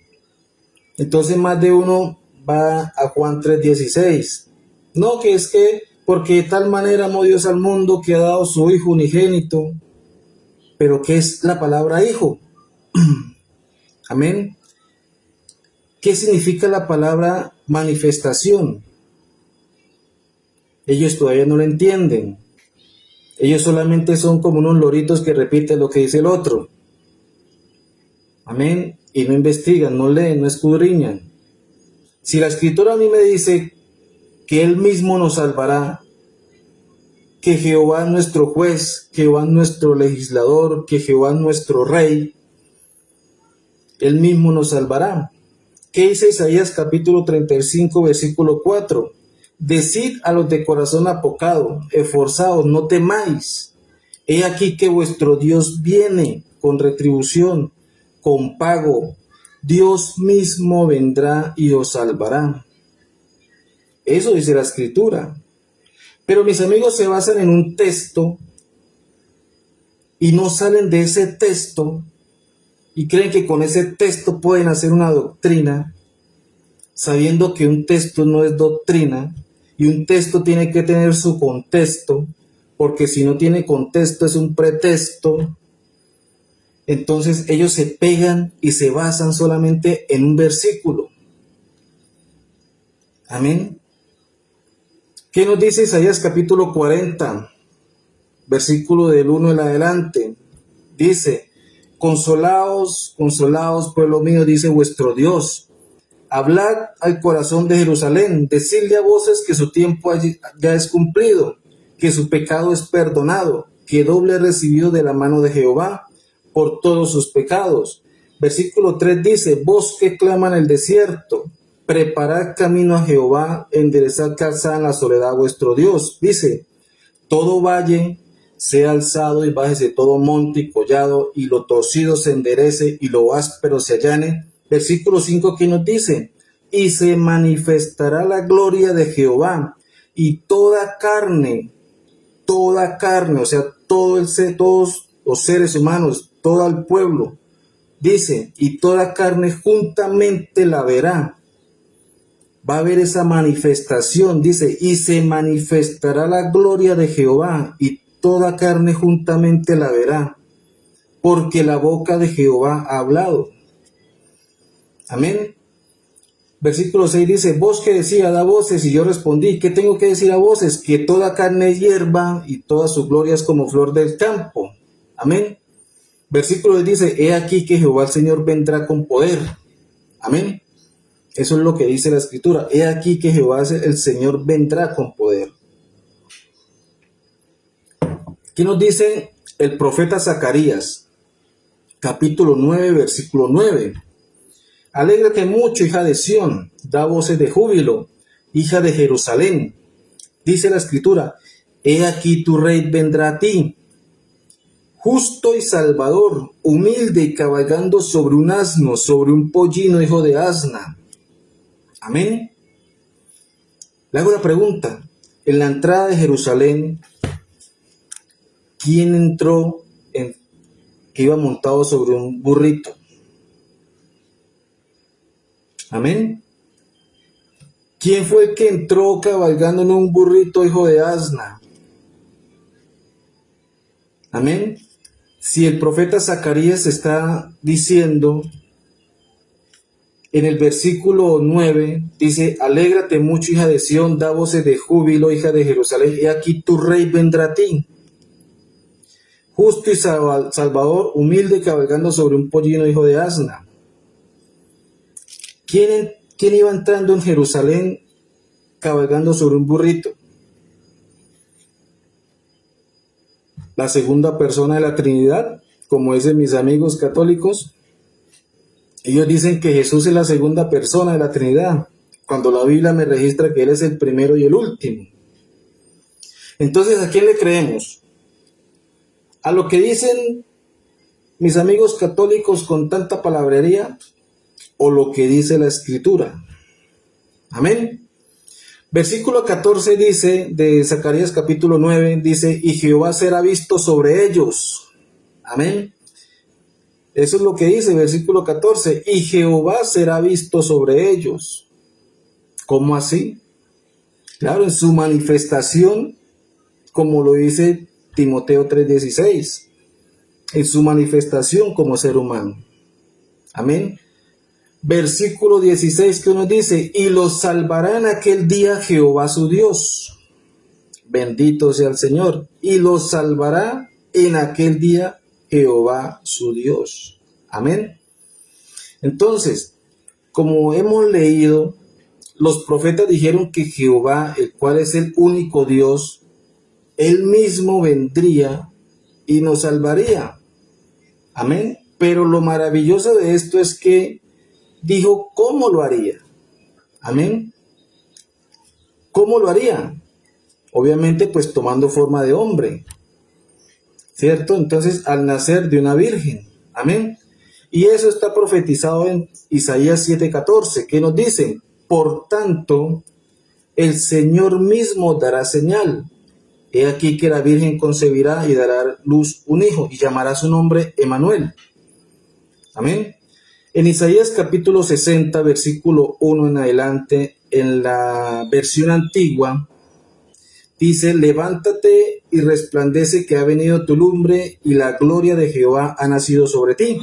Entonces más de uno va a Juan 3:16. No, que es que porque de tal manera amó Dios al mundo que ha dado su Hijo unigénito. Pero ¿qué es la palabra hijo? Amén. ¿Qué significa la palabra manifestación? Ellos todavía no lo entienden. Ellos solamente son como unos loritos que repiten lo que dice el otro. Amén. Y no investigan, no leen, no escudriñan. Si la Escritura a mí me dice que Él mismo nos salvará, que Jehová es nuestro juez, que Jehová es nuestro legislador, que Jehová es nuestro rey, Él mismo nos salvará. ¿Qué dice Isaías capítulo 35, versículo 4? Decid a los de corazón apocado, esforzaos, no temáis. He aquí que vuestro Dios viene con retribución, con pago. Dios mismo vendrá y os salvará. Eso dice la Escritura. Pero mis amigos se basan en un texto y no salen de ese texto y creen que con ese texto pueden hacer una doctrina, sabiendo que un texto no es doctrina y un texto tiene que tener su contexto, porque si no tiene contexto es un pretexto. Entonces ellos se pegan y se basan solamente en un versículo. Amén. ¿Qué nos dice Isaías capítulo 40, versículo del 1 en adelante? Dice: consolaos, consolaos, pueblo mío, dice vuestro Dios. Hablad al corazón de Jerusalén, decidle a voces que su tiempo ya es cumplido, que su pecado es perdonado, que doble ha recibido de la mano de Jehová por todos sus pecados. Versículo 3 dice: vos que claman en el desierto, preparad camino a Jehová, enderezad calzada en la soledad vuestro Dios. Dice: todo valle sea alzado y bájese todo monte y collado, y lo torcido se enderece y lo áspero se allane. Versículo 5 que nos dice: y se manifestará la gloria de Jehová, y toda carne, o sea, todos los seres humanos, todo el pueblo, dice, y toda carne juntamente la verá. Va a haber esa manifestación, dice, y se manifestará la gloria de Jehová, y toda carne juntamente la verá, porque la boca de Jehová ha hablado. Amén. Versículo 6 dice: vos que decía, da voces, y yo respondí, ¿qué tengo que decir a voces? Que toda carne es hierba, y toda su gloria es como flor del campo. Amén. Versículo 10 dice: he aquí que Jehová el Señor vendrá con poder. Amén. Eso es lo que dice la Escritura. He aquí que Jehová el Señor vendrá con poder. ¿Qué nos dice el profeta Zacarías? Capítulo 9, versículo 9. Alégrate mucho, hija de Sión, da voces de júbilo, hija de Jerusalén. Dice la Escritura: he aquí tu rey vendrá a ti, justo y salvador, humilde y cabalgando sobre un asno, sobre un pollino hijo de asna. Amén. Le hago una pregunta. En la entrada de Jerusalén, ¿quién entró que iba montado sobre un burrito? Amén. ¿Quién fue el que entró cabalgando en un burrito hijo de asna? Amén. Si el profeta Zacarías está diciendo en el versículo 9, dice: alégrate mucho, hija de Sión, da voces de júbilo, hija de Jerusalén, he aquí tu rey vendrá a ti, justo y salvador, humilde, cabalgando sobre un pollino hijo de asna. ¿Quién iba entrando en Jerusalén cabalgando sobre un burrito? La segunda persona de la Trinidad, como dicen mis amigos católicos. Ellos dicen que Jesús es la segunda persona de la Trinidad, cuando la Biblia me registra que Él es el primero y el último. Entonces, ¿a quién le creemos? ¿A lo que dicen mis amigos católicos con tanta palabrería, o lo que dice la Escritura? Amén. Versículo 14 dice, de Zacarías capítulo 9, dice: y Jehová será visto sobre ellos. Amén. Eso es lo que dice versículo 14, y Jehová será visto sobre ellos. ¿Cómo así? Claro, en su manifestación, como lo dice Timoteo 3:16, en su manifestación como ser humano. Amén. Versículo 16 que nos dice, y los salvará en aquel día Jehová su Dios. Bendito sea el Señor. Y los salvará en aquel día Jehová su Dios. Amén. Entonces, como hemos leído, los profetas dijeron que Jehová, el cual es el único Dios, él mismo vendría y nos salvaría. Amén. Pero lo maravilloso de esto es que dijo cómo lo haría. Amén. ¿Cómo lo haría? Obviamente, pues tomando forma de hombre, ¿cierto? Entonces, al nacer de una virgen. Amén. Y eso está profetizado en Isaías 7:14, que nos dice, por tanto, el Señor mismo dará señal. He aquí que la virgen concebirá y dará luz un hijo, y llamará su nombre Emmanuel. Amén. En Isaías capítulo 60, versículo 1 en adelante, en la versión antigua, dice, levántate y resplandece que ha venido tu lumbre y la gloria de Jehová ha nacido sobre ti.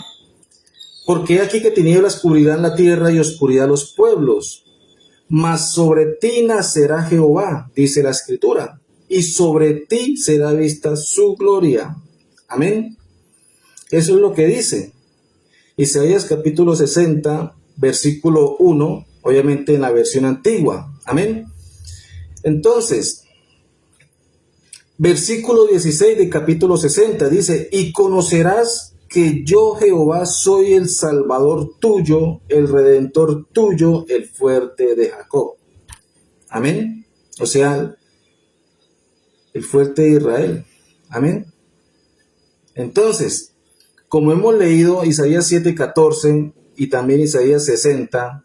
Porque he aquí que tinieblas cubrirán la tierra y oscuridad los pueblos. Mas sobre ti nacerá Jehová, dice la Escritura, y sobre ti será vista su gloria. Amén. Eso es lo que dice Isaías capítulo 60, versículo 1, obviamente en la versión antigua. Amén. Entonces, versículo 16 de capítulo 60 dice, y conocerás que yo Jehová soy el Salvador tuyo, el Redentor tuyo, el fuerte de Jacob. Amén. O sea, el fuerte de Israel. Amén. Entonces, como hemos leído Isaías 7:14 y también Isaías 60,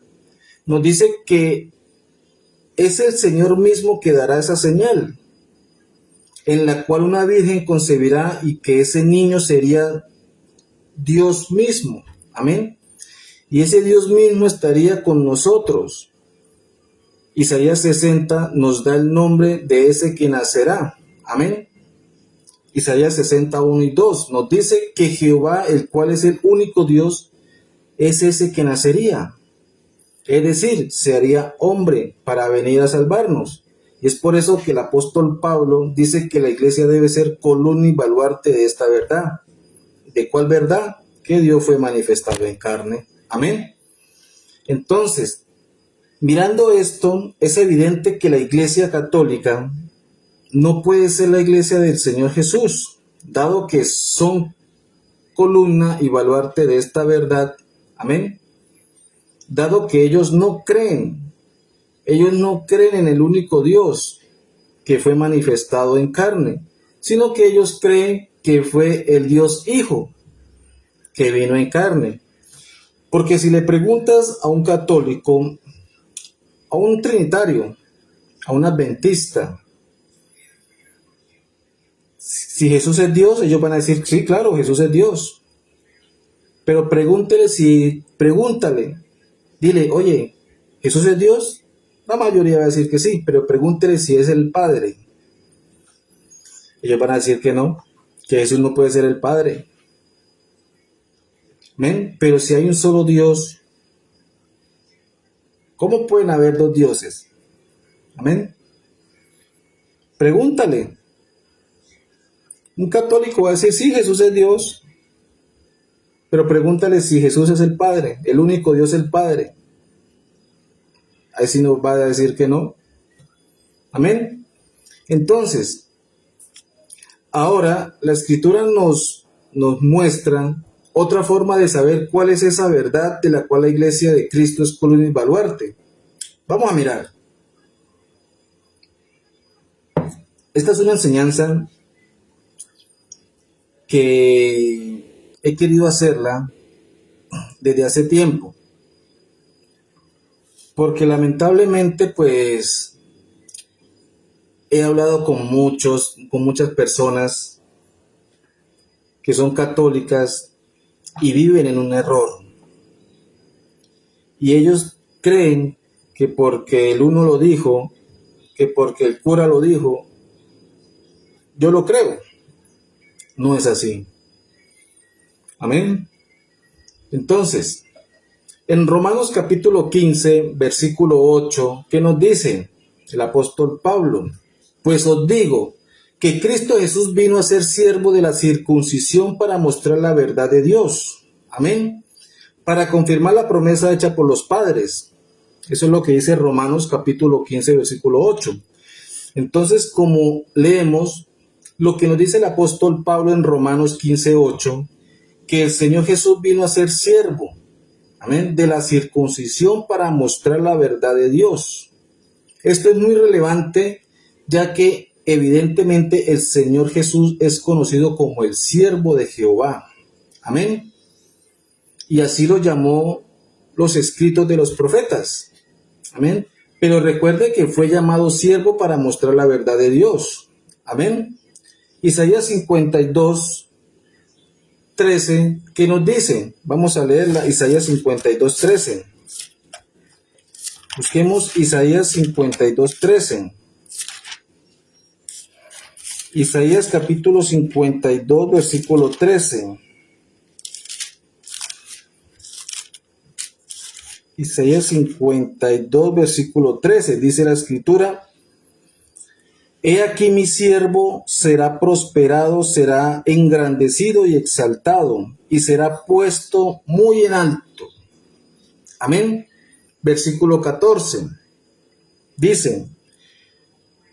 nos dice que es el Señor mismo que dará esa señal, en la cual una virgen concebirá y que ese niño sería Dios mismo. Amén. Y ese Dios mismo estaría con nosotros. Isaías 60 nos da el nombre de ese que nacerá. Amén. Isaías 60, 1 y 2 nos dice que Jehová, el cual es el único Dios, es ese que nacería. Es decir, se haría hombre para venir a salvarnos. Y es por eso que el apóstol Pablo dice que la iglesia debe ser columna y baluarte de esta verdad. ¿De cuál verdad? Que Dios fue manifestado en carne. Amén. Entonces, mirando esto, es evidente que la iglesia católica no puede ser la iglesia del Señor Jesús, dado que son columna y baluarte de esta verdad. Amén. Dado que ellos no creen en el único Dios que fue manifestado en carne, sino que ellos creen que fue el Dios Hijo que vino en carne. Porque si le preguntas a un católico, a un trinitario, a un adventista, si Jesús es Dios, ellos van a decir, sí, claro, Jesús es Dios. Pero pregúntale, dile, oye, ¿Jesús es Dios? La mayoría va a decir que sí, pero pregúntele si es el Padre. Ellos van a decir que no, que Jesús no puede ser el Padre. ¿Amén? Pero si hay un solo Dios, ¿cómo pueden haber dos dioses? Amén. Pregúntale. Un católico va a decir, sí, Jesús es Dios. Pero pregúntale si Jesús es el Padre, el único Dios el Padre. Ahí sí nos va a decir que no. Amén. Entonces, ahora la Escritura nos muestra otra forma de saber cuál es esa verdad de la cual la iglesia de Cristo es columna y baluarte. Vamos a mirar. Esta es una enseñanza que he querido hacerla desde hace tiempo. Porque lamentablemente, pues, he hablado con muchas personas que son católicas y viven en un error. Y ellos creen que porque el uno lo dijo, que porque el cura lo dijo, yo lo creo. No es así. Amén. Entonces, En Romanos capítulo 15, versículo 8, ¿qué nos dice el apóstol Pablo? Pues os digo que Cristo Jesús vino a ser siervo de la circuncisión para mostrar la verdad de Dios. Amén. Para confirmar la promesa hecha por los padres. Eso es lo que dice Romanos capítulo 15, versículo 8. Entonces, como leemos lo que nos dice el apóstol Pablo en Romanos 15, 8, que el Señor Jesús vino a ser siervo, amén, de la circuncisión para mostrar la verdad de Dios. Esto es muy relevante, ya que evidentemente el Señor Jesús es conocido como el siervo de Jehová. Amén. Y así lo llamó los escritos de los profetas. Amén. Pero recuerde que fue llamado siervo para mostrar la verdad de Dios. Amén. Isaías 52, 13, ¿qué nos dice? Vamos a leerla, Isaías 52, 13. Busquemos Isaías 52, 13. Isaías capítulo 52, versículo 13. Isaías 52, versículo 13, dice la escritura: He aquí mi siervo será prosperado, será engrandecido y exaltado, y será puesto muy en alto. Amén. Versículo 14, dice: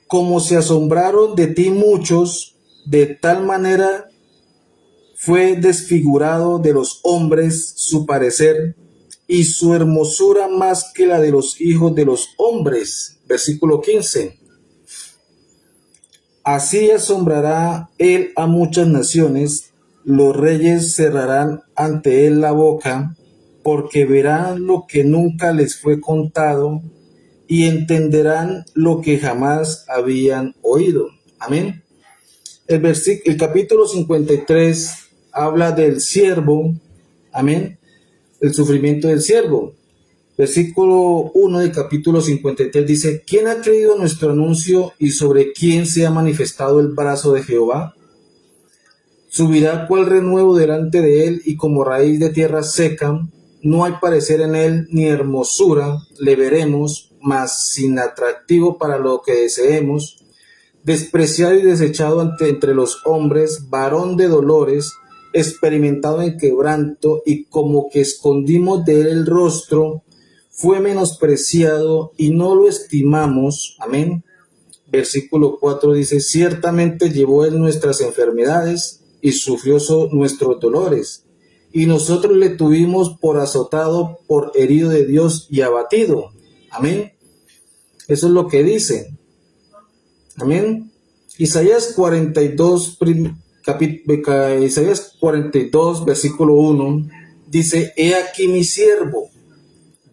Como se asombraron de ti muchos, de tal manera fue desfigurado de los hombres su parecer, y su hermosura más que la de los hijos de los hombres. Versículo 15. Así asombrará él a muchas naciones, los reyes cerrarán ante él la boca, porque verán lo que nunca les fue contado, y entenderán lo que jamás habían oído. Amén. El capítulo 53 habla del siervo. Amén. El sufrimiento del siervo. Versículo 1 del capítulo 53 dice: ¿Quién ha creído nuestro anuncio y sobre quién se ha manifestado el brazo de Jehová? Subirá cual renuevo delante de él y como raíz de tierra seca, no hay parecer en él ni hermosura, le veremos, mas sin atractivo para lo que deseemos, despreciado y desechado entre los hombres, varón de dolores, experimentado en quebranto, y como que escondimos de él el rostro, fue menospreciado y no lo estimamos. Amén. Versículo 4 dice: Ciertamente llevó él nuestras enfermedades y sufrió nuestros dolores, y nosotros le tuvimos por azotado, por herido de Dios y abatido. Amén. Eso es lo que dice. Amén. Isaías 42, Isaías 42, versículo 1, dice: He aquí mi siervo,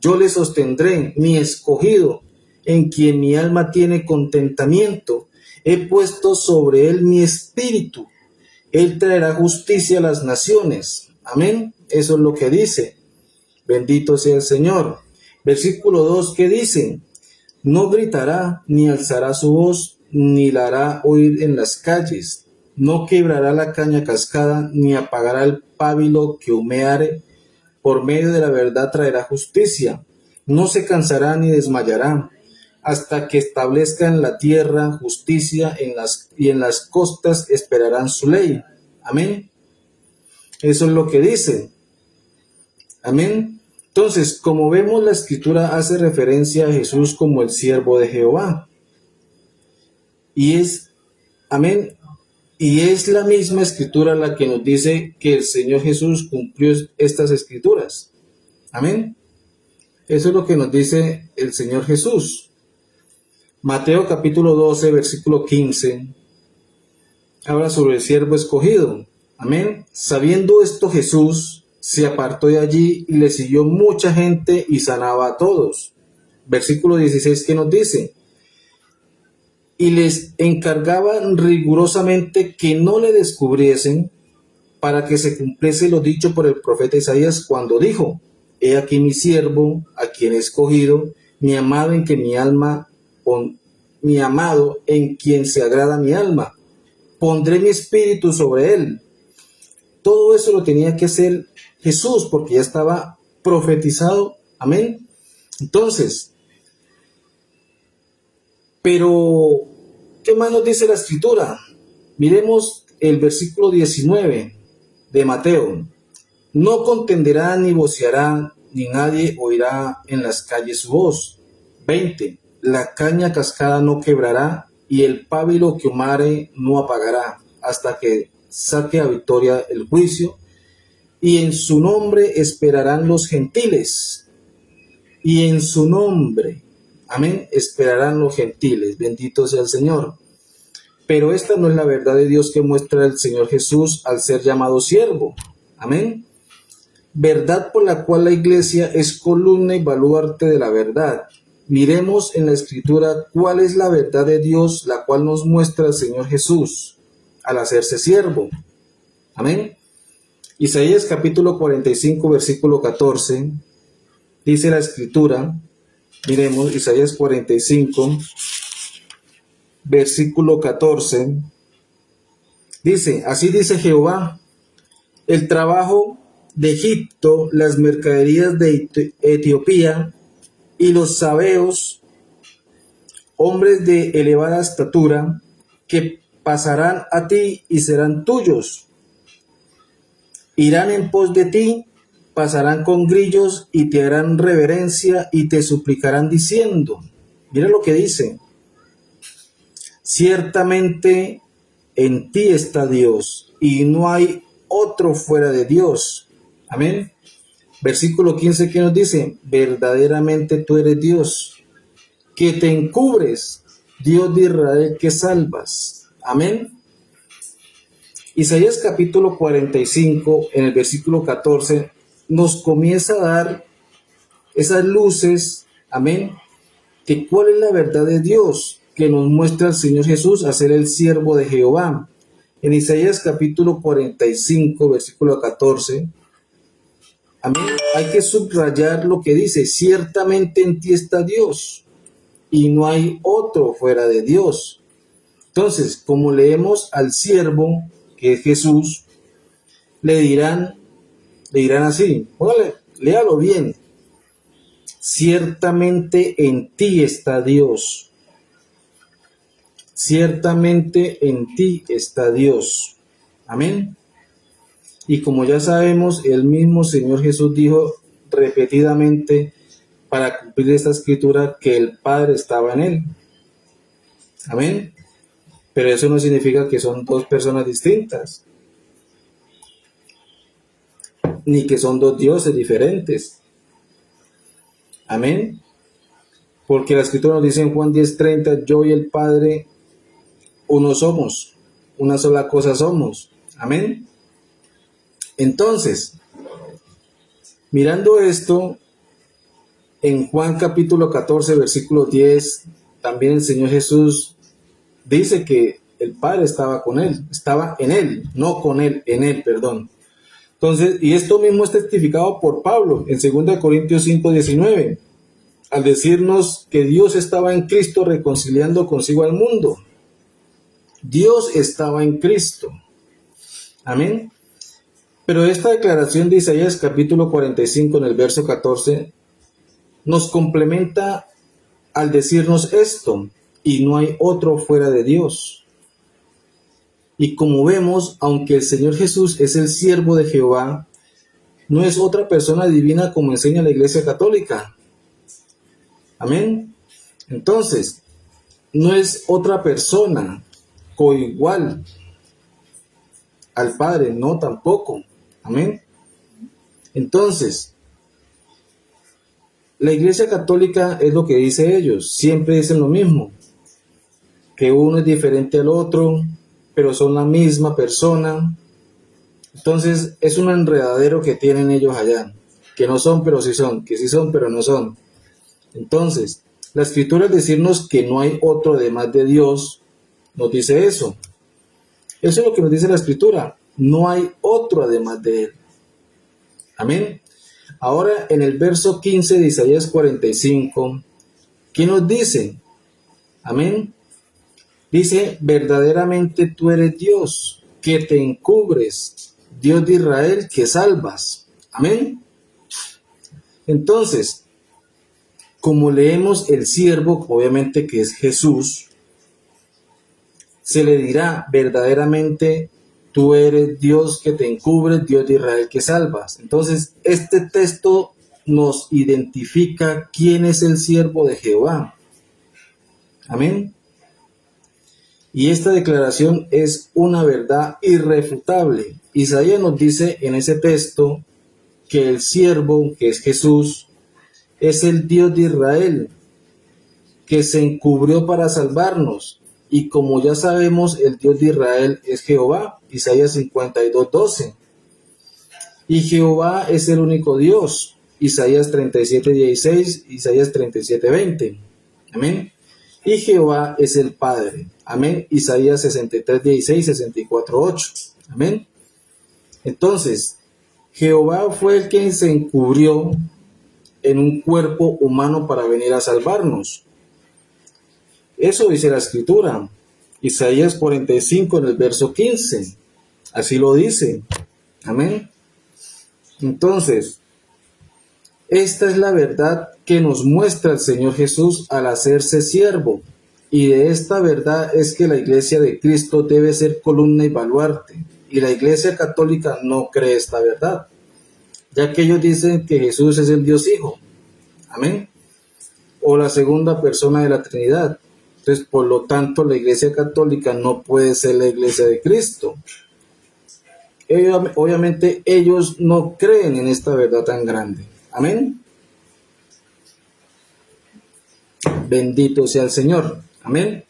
yo le sostendré, mi escogido, en quien mi alma tiene contentamiento. He puesto sobre él mi espíritu. Él traerá justicia a las naciones. Amén. Eso es lo que dice. Bendito sea el Señor. Versículo 2, ¿qué dice? No gritará, ni alzará su voz, ni la hará oír en las calles. No quebrará la caña cascada, ni apagará el pábilo que humeare. Por medio de la verdad traerá justicia. No se cansará ni desmayará, hasta que establezca en la tierra justicia, y en las costas esperarán su ley. Amén. Eso es lo que dice. Amén. Entonces, como vemos, la escritura hace referencia a Jesús como el siervo de Jehová. Amén. Y es la misma escritura la que nos dice que el Señor Jesús cumplió estas escrituras. Amén. Eso es lo que nos dice el Señor Jesús. Mateo capítulo 12, versículo 15, habla sobre el siervo escogido. Amén. Sabiendo esto, Jesús se apartó de allí y le siguió mucha gente y sanaba a todos. Versículo 16, ¿qué nos dice? Y les encargaban rigurosamente que no le descubriesen, para que se cumpliese lo dicho por el profeta Isaías cuando dijo: He aquí mi siervo, a quien he escogido, mi amado en quien se agrada mi alma. Pondré mi espíritu sobre él. Todo eso lo tenía que hacer Jesús, porque ya estaba profetizado. Amén. Entonces, pero, ¿qué más nos dice la Escritura? Miremos el versículo 19 de Mateo. No contenderá ni voceará, ni nadie oirá en las calles su voz. 20. La caña cascada no quebrará, y el pábilo que humare no apagará, hasta que saque a victoria el juicio, y en su nombre esperarán los gentiles. Y en su nombre, amén, esperarán los gentiles. Bendito sea el Señor. Pero esta no es la verdad de Dios que muestra el Señor Jesús al ser llamado siervo. Amén. Verdad por la cual la iglesia es columna y baluarte de la verdad. Miremos en la Escritura cuál es la verdad de Dios, la cual nos muestra el Señor Jesús al hacerse siervo. Amén. Isaías capítulo 45, versículo 14, dice la Escritura, miremos Isaías 45, versículo 14, dice, así dice Jehová, el trabajo de Egipto, las mercaderías de Etiopía y los sabeos, hombres de elevada estatura, que pasarán a ti y serán tuyos. Irán en pos de ti, pasarán con grillos y te harán reverencia y te suplicarán diciendo, mira lo que dice, ciertamente en ti está Dios y no hay otro fuera de Dios. Amén. Versículo 15 que nos dice, verdaderamente tú eres Dios, que te encubres, Dios de Israel que salvas. Amén. Isaías capítulo 45 en el versículo 14 nos comienza a dar esas luces, amén, que cuál es la verdad de Dios que nos muestra el Señor Jesús a ser el siervo de Jehová. En Isaías capítulo 45 versículo 14, amén, hay que subrayar lo que dice, ciertamente en ti está Dios y no hay otro fuera de Dios. Entonces, como leemos al siervo, que es Jesús, le dirán así, póngale, léalo bien, ciertamente en ti está Dios, ciertamente en ti está Dios, amén. Y como ya sabemos, el mismo Señor Jesús dijo repetidamente para cumplir esta escritura que el Padre estaba en él, amén. Pero eso no significa que son dos personas distintas, ni que son dos dioses diferentes. Amén. Porque la Escritura nos dice en Juan 10:30, yo y el Padre uno somos, una sola cosa somos. Amén. Entonces, mirando esto, en Juan capítulo 14, versículo 10, también el Señor Jesús dice que el Padre estaba con él, estaba en él, no con él, en él, perdón. Entonces, y esto mismo es testificado por Pablo en 2 Corintios 5:19, al decirnos que Dios estaba en Cristo reconciliando consigo al mundo. Dios estaba en Cristo. Amén. Pero esta declaración de Isaías capítulo 45 en el verso 14 nos complementa al decirnos esto, y no hay otro fuera de Dios. Y como vemos, aunque el Señor Jesús es el siervo de Jehová, no es otra persona divina como enseña la Iglesia Católica. Amén. Entonces, no es otra persona coigual al Padre, no tampoco. Amén. Entonces, la Iglesia Católica es lo que dice ellos, siempre dicen lo mismo, que uno es diferente al otro, pero son la misma persona. Entonces es un enredadero que tienen ellos allá, que no son pero sí son, que sí son pero no son. Entonces, la Escritura al decirnos que no hay otro además de Dios, nos dice eso. Eso es lo que nos dice la Escritura, no hay otro además de Él. Amén. Ahora en el verso 15 de Isaías 45, ¿qué nos dice? Amén. Dice, verdaderamente tú eres Dios, que te encubres, Dios de Israel, que salvas. Amén. Entonces, como leemos el siervo, obviamente que es Jesús, se le dirá verdaderamente, tú eres Dios que te encubre, Dios de Israel que salvas. Entonces, este texto nos identifica quién es el siervo de Jehová. Amén. Y esta declaración es una verdad irrefutable. Isaías nos dice en ese texto que el siervo, que es Jesús, es el Dios de Israel, que se encubrió para salvarnos. Y como ya sabemos, el Dios de Israel es Jehová, Isaías 52:12. Y Jehová es el único Dios, Isaías 37:16, Isaías 37:20. Amén. Y Jehová es el Padre. Amén. Isaías 63:16, 64:8. Amén. Entonces, Jehová fue el quien se encubrió en un cuerpo humano para venir a salvarnos. Eso dice la Escritura. Isaías 45 en el verso 15. Así lo dice. Amén. Entonces, esta es la verdad que nos muestra el Señor Jesús al hacerse siervo. Y de esta verdad es que la iglesia de Cristo debe ser columna y baluarte. Y la iglesia católica no cree esta verdad, ya que ellos dicen que Jesús es el Dios Hijo. Amén. O la segunda persona de la Trinidad. Entonces, por lo tanto, la iglesia católica no puede ser la iglesia de Cristo. Obviamente, ellos no creen en esta verdad tan grande. Amén. Bendito sea el Señor. Amén.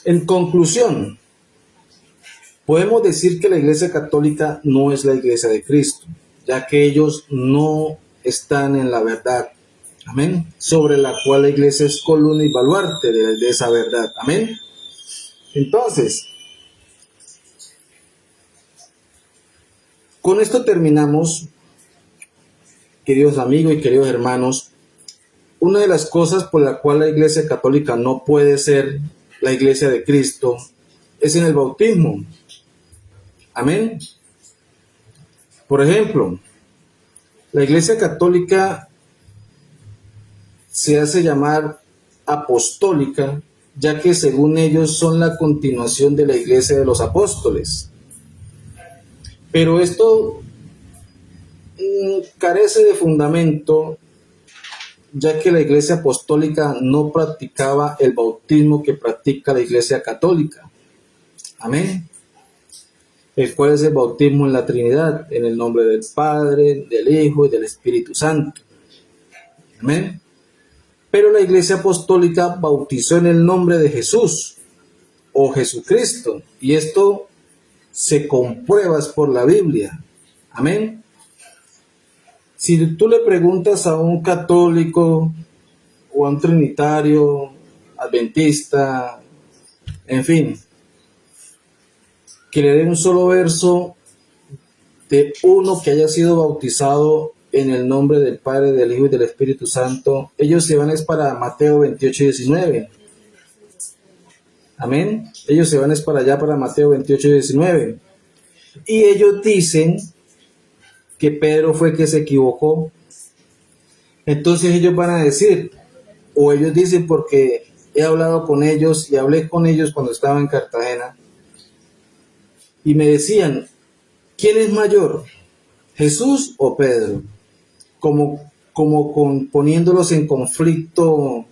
En conclusión, podemos decir que la iglesia católica no es la iglesia de Cristo, ya que ellos no están en la verdad. Amén. Sobre la cual la iglesia es columna y baluarte de esa verdad. Amén. Entonces, con esto terminamos, queridos amigos y queridos hermanos. Una de las cosas por la cual la iglesia católica no puede ser la iglesia de Cristo es en el bautismo. Amén. Por ejemplo, la iglesia católica se hace llamar apostólica, ya que según ellos son la continuación de la iglesia de los apóstoles. Pero esto carece de fundamento, ya que la iglesia apostólica no practicaba el bautismo que practica la iglesia católica. Amén. El cual es el bautismo en la Trinidad, en el nombre del Padre, del Hijo y del Espíritu Santo. Amén. Pero la iglesia apostólica bautizó en el nombre de Jesús o Jesucristo, y esto se comprueba por la Biblia. Amén. Si tú le preguntas a un católico o a un trinitario, adventista, en fin, que le dé un solo verso de uno que haya sido bautizado en el nombre del Padre, del Hijo y del Espíritu Santo, ellos se van es para Mateo 28:19. Amén. Ellos se van es para allá, para Mateo 28:19. Y ellos dicen que Pedro fue que se equivocó. Entonces ellos van a decir, o ellos dicen porque he hablado con ellos y hablé con ellos cuando estaba en Cartagena, y me decían, ¿quién es mayor, Jesús o Pedro? Como poniéndolos en conflicto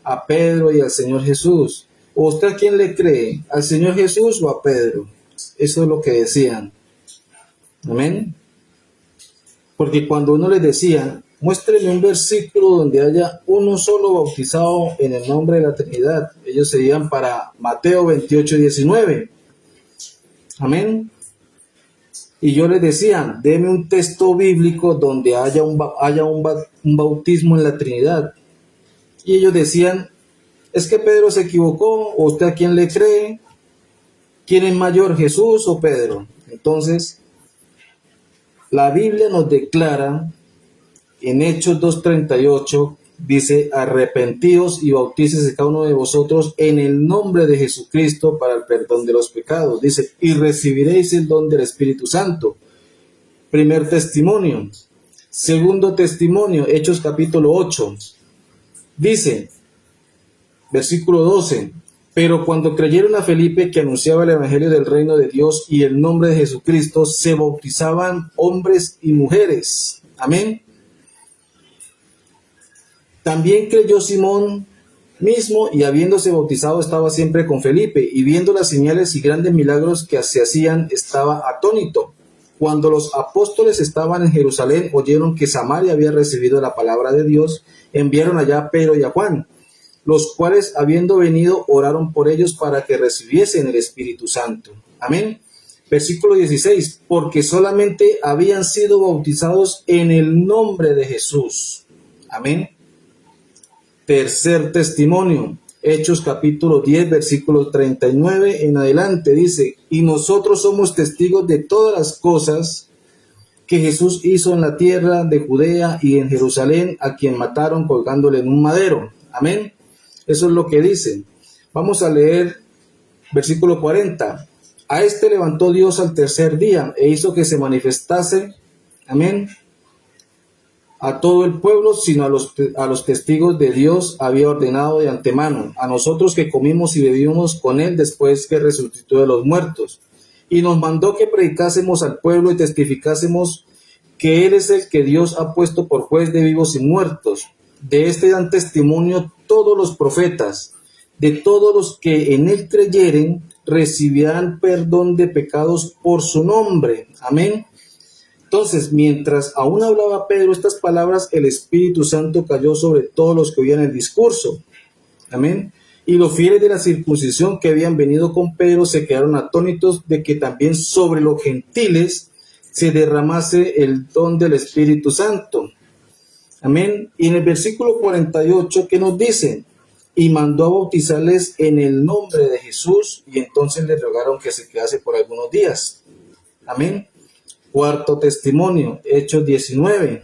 a Pedro y al Señor Jesús. ¿O usted a quién le cree? ¿Al Señor Jesús o a Pedro? Eso es lo que decían. Amén. Porque cuando uno les decía, muéstrenme un versículo donde haya uno solo bautizado en el nombre de la Trinidad, ellos se iban para Mateo 28:19. Amén. Y yo les decía, deme un texto bíblico donde haya un bautismo en la Trinidad. Y ellos decían, es que Pedro se equivocó, ¿o usted a quién le cree? ¿Quién es mayor, Jesús o Pedro? Entonces, la Biblia nos declara en Hechos 2:38, dice, arrepentíos y bautícese cada uno de vosotros en el nombre de Jesucristo para el perdón de los pecados. Dice, y recibiréis el don del Espíritu Santo. Primer testimonio. Segundo testimonio, Hechos capítulo 8. Dice, versículo 12, pero cuando creyeron a Felipe que anunciaba el evangelio del reino de Dios y el nombre de Jesucristo, se bautizaban hombres y mujeres. Amén. También creyó Simón mismo, y habiéndose bautizado estaba siempre con Felipe, y viendo las señales y grandes milagros que se hacían, estaba atónito. Cuando los apóstoles estaban en Jerusalén, oyeron que Samaria había recibido la palabra de Dios, enviaron allá a Pedro y a Juan, los cuales, habiendo venido, oraron por ellos para que recibiesen el Espíritu Santo. Amén. Versículo 16, porque solamente habían sido bautizados en el nombre de Jesús. Amén. Tercer testimonio, Hechos capítulo 10, versículo 39 en adelante, dice, y nosotros somos testigos de todas las cosas que Jesús hizo en la tierra de Judea y en Jerusalén, a quien mataron colgándole en un madero. Amén. Eso es lo que dice. Vamos a leer versículo 40. A este levantó Dios al tercer día e hizo que se manifestase, amén, a todo el pueblo, sino a los testigos de Dios había ordenado de antemano, a nosotros que comimos y bebimos con él después que resucitó de los muertos. Y nos mandó que predicásemos al pueblo y testificásemos que él es el que Dios ha puesto por juez de vivos y muertos. De este dan testimonio todos los profetas. De todos los que en él creyeren, recibirán perdón de pecados por su nombre. Amén. Entonces, mientras aún hablaba Pedro estas palabras, el Espíritu Santo cayó sobre todos los que oían el discurso. Amén. Y los fieles de la circuncisión que habían venido con Pedro se quedaron atónitos de que también sobre los gentiles se derramase el don del Espíritu Santo. Amén. Y en el versículo 48, ¿qué nos dice? Y mandó a bautizarles en el nombre de Jesús, y entonces le rogaron que se quedase por algunos días. Amén. Cuarto testimonio, Hechos 19,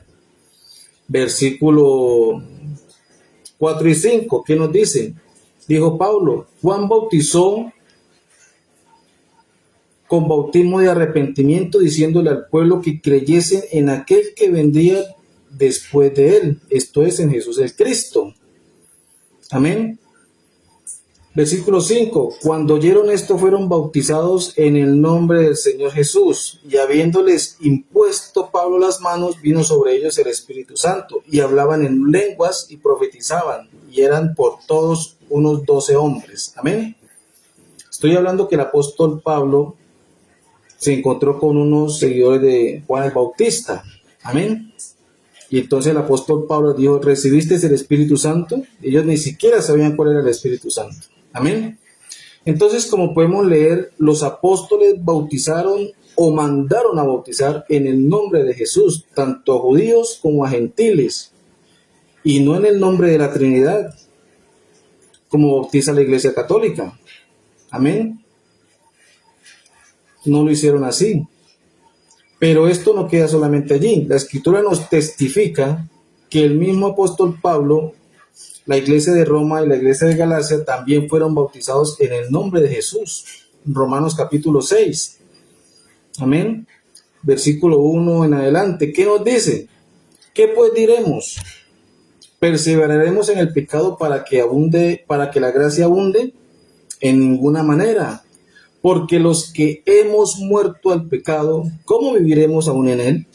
versículo 4 y 5, ¿qué nos dice? Dijo Pablo, Juan bautizó con bautismo de arrepentimiento, diciéndole al pueblo que creyesen en aquel que vendría después de él, esto es, en Jesús el Cristo. Amén. Versículo 5, cuando oyeron esto fueron bautizados en el nombre del Señor Jesús, y habiéndoles impuesto Pablo las manos, vino sobre ellos el Espíritu Santo, y hablaban en lenguas y profetizaban, y eran por todos unos 12 hombres. Amén. Estoy hablando que el apóstol Pablo se encontró con unos seguidores de Juan el Bautista. Amén. Y entonces el apóstol Pablo dijo, ¿recibiste el Espíritu Santo? Ellos ni siquiera sabían cuál era el Espíritu Santo. Amén. Entonces, como podemos leer, los apóstoles bautizaron o mandaron a bautizar en el nombre de Jesús, tanto a judíos como a gentiles, y no en el nombre de la Trinidad, como bautiza la Iglesia Católica. Amén. No lo hicieron así. Pero esto no queda solamente allí. La Escritura nos testifica que el mismo apóstol Pablo, la iglesia de Roma y la iglesia de Galacia también fueron bautizados en el nombre de Jesús. Romanos capítulo 6. Amén. Versículo 1 en adelante. ¿Qué nos dice? ¿Qué pues diremos? ¿Perseveraremos en el pecado para que la gracia abunde? En ninguna manera. Porque los que hemos muerto al pecado, ¿cómo viviremos aún en él?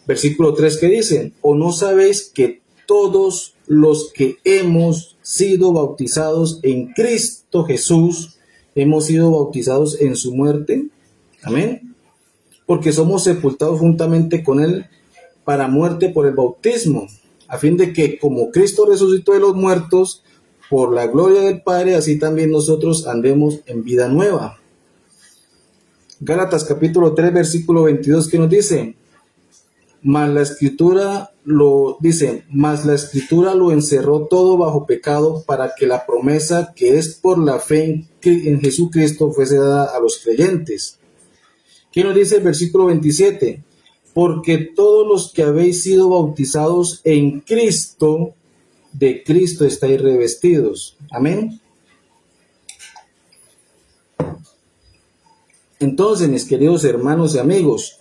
Versículo 3, ¿qué dice? ¿O no sabéis que todos los que hemos sido bautizados en Cristo Jesús, hemos sido bautizados en su muerte? Amén. Porque somos sepultados juntamente con él para muerte por el bautismo, a fin de que como Cristo resucitó de los muertos, por la gloria del Padre, así también nosotros andemos en vida nueva. Gálatas capítulo 3, versículo 22, ¿qué nos dice? Mas la Escritura lo encerró todo bajo pecado, para que la promesa que es por la fe en Jesucristo fuese dada a los creyentes. ¿Qué nos dice el versículo 27? Porque todos los que habéis sido bautizados en Cristo, de Cristo estáis revestidos. Amén. Entonces, mis queridos hermanos y amigos,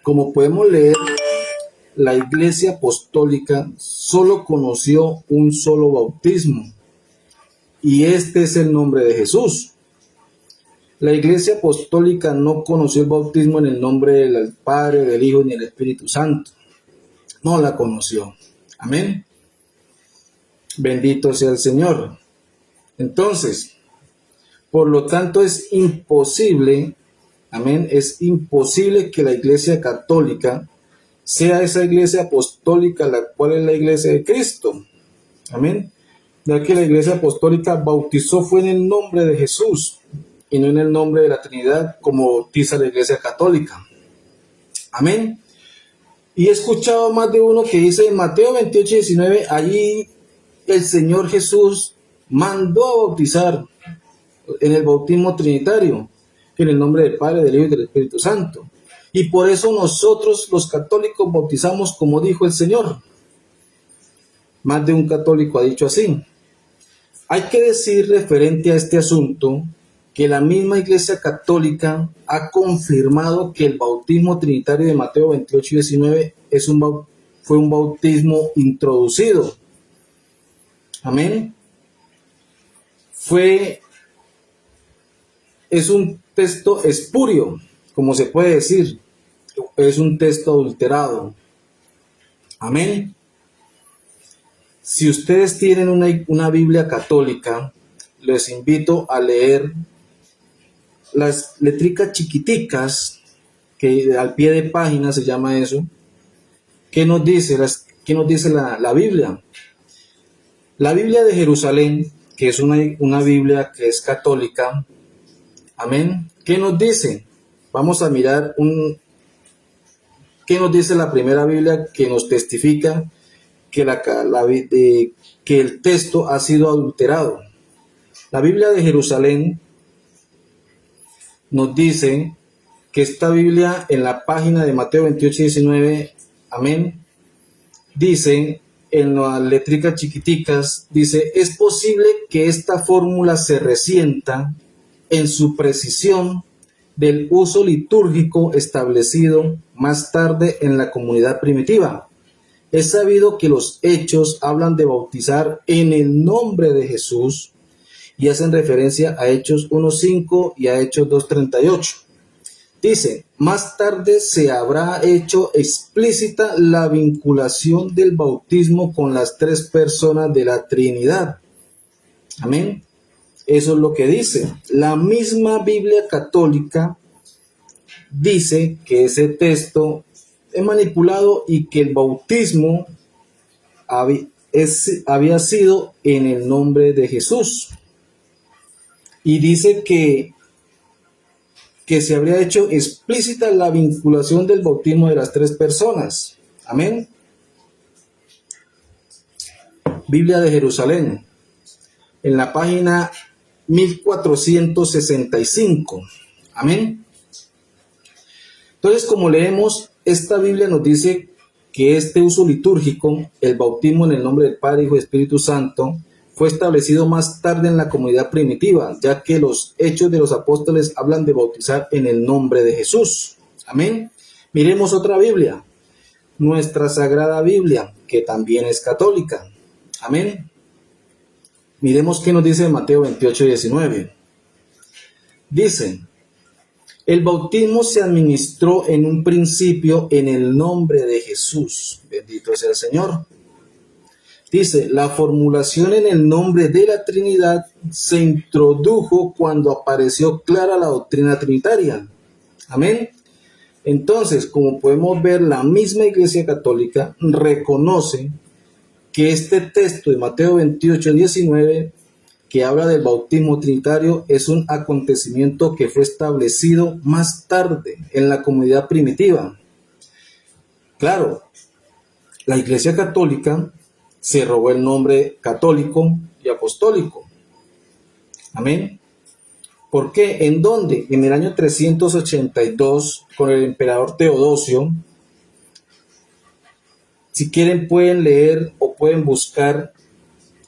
como podemos leer, la Iglesia Apostólica solo conoció un solo bautismo, y este es el nombre de Jesús. La Iglesia Apostólica no conoció el bautismo en el nombre del Padre, del Hijo ni del Espíritu Santo. No la conoció. Amén. Bendito sea el Señor. Entonces, por lo tanto, es imposible, amén, es imposible que la Iglesia Católica sea esa Iglesia Apostólica, la cual es la Iglesia de Cristo. Amén. Ya que la Iglesia Apostólica bautizó fue en el nombre de Jesús y no en el nombre de la Trinidad, como bautiza la Iglesia Católica. Amén. Y he escuchado más de uno que dice en Mateo 28:19, allí el Señor Jesús mandó a bautizar en el bautismo trinitario, en el nombre del Padre, del Hijo y del Espíritu Santo. Y por eso nosotros los católicos bautizamos como dijo el Señor. Más de un católico ha dicho así. Hay que decir referente a este asunto que la misma Iglesia Católica ha confirmado que el bautismo trinitario de Mateo 28:19 fue un bautismo introducido. Amén. Es un texto espurio, como se puede decir. Es un texto adulterado. Amén. Si ustedes tienen una Biblia católica, les invito a leer las letricas chiquiticas, que al pie de página se llama eso. ¿Qué nos dice la Biblia? La Biblia de Jerusalén, que es una Biblia que es católica. Amén. ¿Qué nos dice? Vamos a mirar ¿qué nos dice la primera Biblia que nos testifica que el texto ha sido adulterado? La Biblia de Jerusalén nos dice que esta Biblia en la página de Mateo 28:19, amén, dice en las letricas chiquiticas, dice, es posible que esta fórmula se resienta en su precisión del uso litúrgico establecido más tarde en la comunidad primitiva. Es sabido que los hechos hablan de bautizar en el nombre de Jesús y hacen referencia a Hechos 1:5 y a Hechos 2:38. Dice, más tarde se habrá hecho explícita la vinculación del bautismo con las tres personas de la Trinidad. Amén. Eso es lo que dice. La misma Biblia católica dice que ese texto es manipulado y que el bautismo había sido en el nombre de Jesús. Y dice que se habría hecho explícita la vinculación del bautismo de las tres personas. Amén. Biblia de Jerusalén, en la página 1465. Amén. Entonces, como leemos, esta Biblia nos dice que este uso litúrgico, el bautismo en el nombre del Padre, Hijo y Espíritu Santo, fue establecido más tarde en la comunidad primitiva, ya que los hechos de los apóstoles hablan de bautizar en el nombre de Jesús. Amén. Miremos otra Biblia, nuestra Sagrada Biblia, que también es católica. Amén. Miremos qué nos dice Mateo 28:19. Dice, el bautismo se administró en un principio en el nombre de Jesús. Bendito sea el Señor. Dice, la formulación en el nombre de la Trinidad se introdujo cuando apareció clara la doctrina trinitaria. Amén. Entonces, como podemos ver, la misma Iglesia Católica reconoce que este texto de Mateo 28:19, que habla del bautismo trinitario, es un acontecimiento que fue establecido más tarde en la comunidad primitiva. Claro, la Iglesia Católica se robó el nombre católico y apostólico. Amén. ¿Por qué? ¿En dónde? En el año 382, con el emperador Teodosio. Si quieren pueden leer o pueden buscar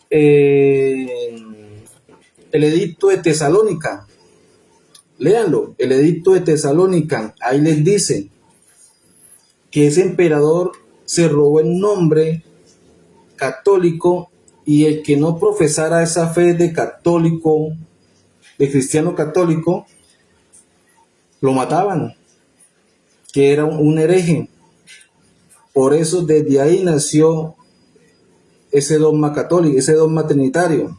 el edicto de Tesalónica. Léanlo, el edicto de Tesalónica. Ahí les dice que ese emperador se robó el nombre católico, y el que no profesara esa fe de católico, de cristiano católico, lo mataban, que era un hereje. Por eso desde ahí nació ese dogma católico, ese dogma trinitario.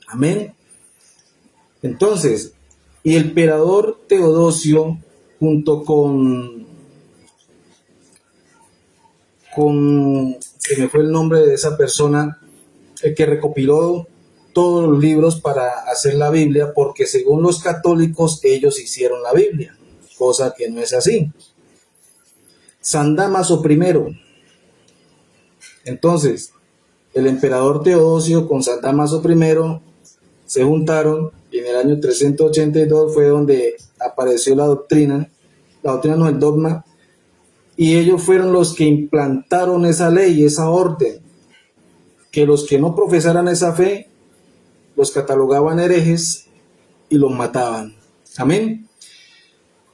Amén. Entonces, y el emperador Teodosio, junto con se me fue el nombre de esa persona, el que recopiló todos los libros para hacer la Biblia, porque según los católicos ellos hicieron la Biblia, cosa que no es así. San Dámaso I. Entonces, el emperador Teodosio con San Dámaso I se juntaron, y en el año 382 fue donde apareció la doctrina no, el dogma, y ellos fueron los que implantaron esa ley, esa orden, que los que no profesaran esa fe los catalogaban herejes y los mataban. Amén.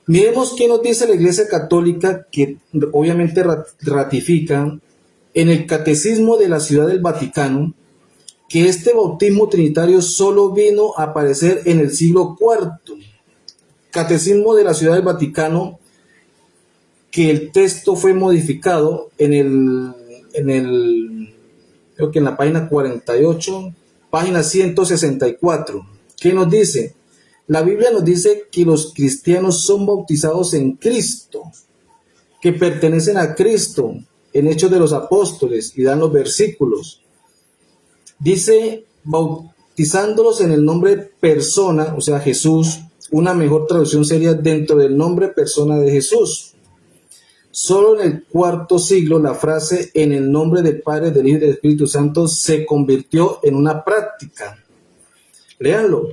Miremos qué nos dice la Iglesia Católica, que obviamente ratifica en el Catecismo de la Ciudad del Vaticano, que este bautismo trinitario solo vino a aparecer en el siglo IV. Catecismo de la Ciudad del Vaticano, que el texto fue modificado creo que en la página 48, página 164. ¿Qué nos dice? La Biblia nos dice que los cristianos son bautizados en Cristo, que pertenecen a Cristo, en Hechos de los Apóstoles, y dan los versículos. Dice, bautizándolos en el nombre persona, o sea, Jesús. Una mejor traducción sería dentro del nombre persona de Jesús. Solo en el IV siglo la frase en el nombre del Padre, del Hijo y del Espíritu Santo se convirtió en una práctica. Léanlo.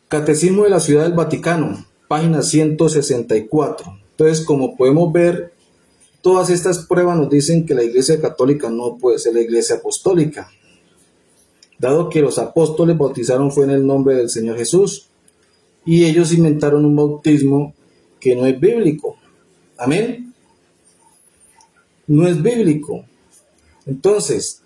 Catecismo de la Ciudad del Vaticano, página 164. Entonces, como podemos ver, todas estas pruebas nos dicen que la Iglesia Católica no puede ser la Iglesia Apostólica, dado que los apóstoles bautizaron fue en el nombre del Señor Jesús, y ellos inventaron un bautismo que no es bíblico. Amén. No es bíblico. Entonces,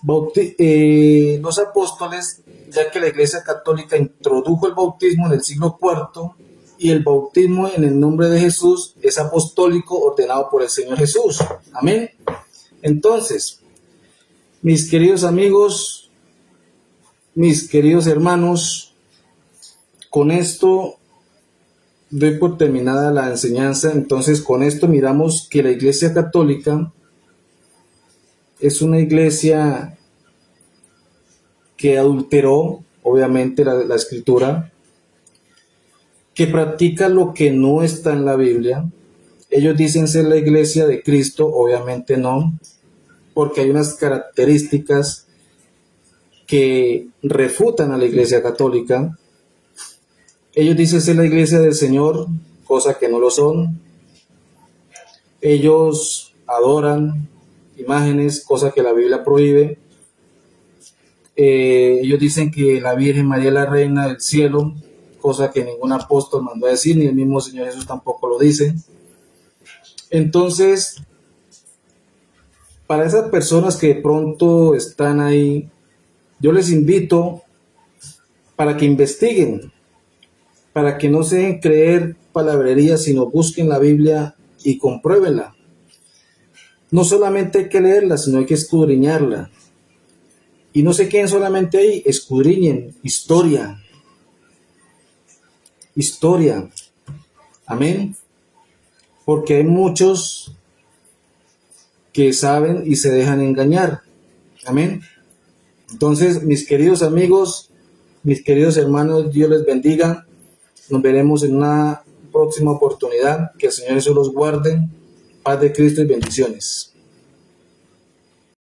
los apóstoles, ya que la Iglesia Católica introdujo el bautismo en el siglo IV, y el bautismo en el nombre de Jesús es apostólico, ordenado por el Señor Jesús. Amén. Entonces, mis queridos amigos, mis queridos hermanos, con esto doy por terminada la enseñanza. Entonces, con esto miramos que la Iglesia Católica es una iglesia que adulteró, obviamente, la Escritura, que practica lo que no está en la Biblia. Ellos dicen ser la iglesia de Cristo, obviamente no, porque hay unas características que refutan a la Iglesia Católica. Ellos dicen ser la iglesia del Señor, cosa que no lo son. Ellos adoran imágenes, cosa que la Biblia prohíbe. Ellos dicen que la Virgen María es la reina del cielo, cosa que ningún apóstol mandó a decir, ni el mismo Señor Jesús tampoco lo dice. Entonces, para esas personas que de pronto están ahí, yo les invito para que investiguen, para que no se dejen creer palabrerías, sino busquen la Biblia y compruébenla. No solamente hay que leerla, sino hay que escudriñarla. Y no se queden solamente ahí, escudriñen historia. Historia. Amén. Porque hay muchos que saben y se dejan engañar. Amén. Entonces, mis queridos amigos, mis queridos hermanos, Dios les bendiga. Nos veremos en una próxima oportunidad. Que el Señor Jesús los guarde. Paz de Cristo y bendiciones.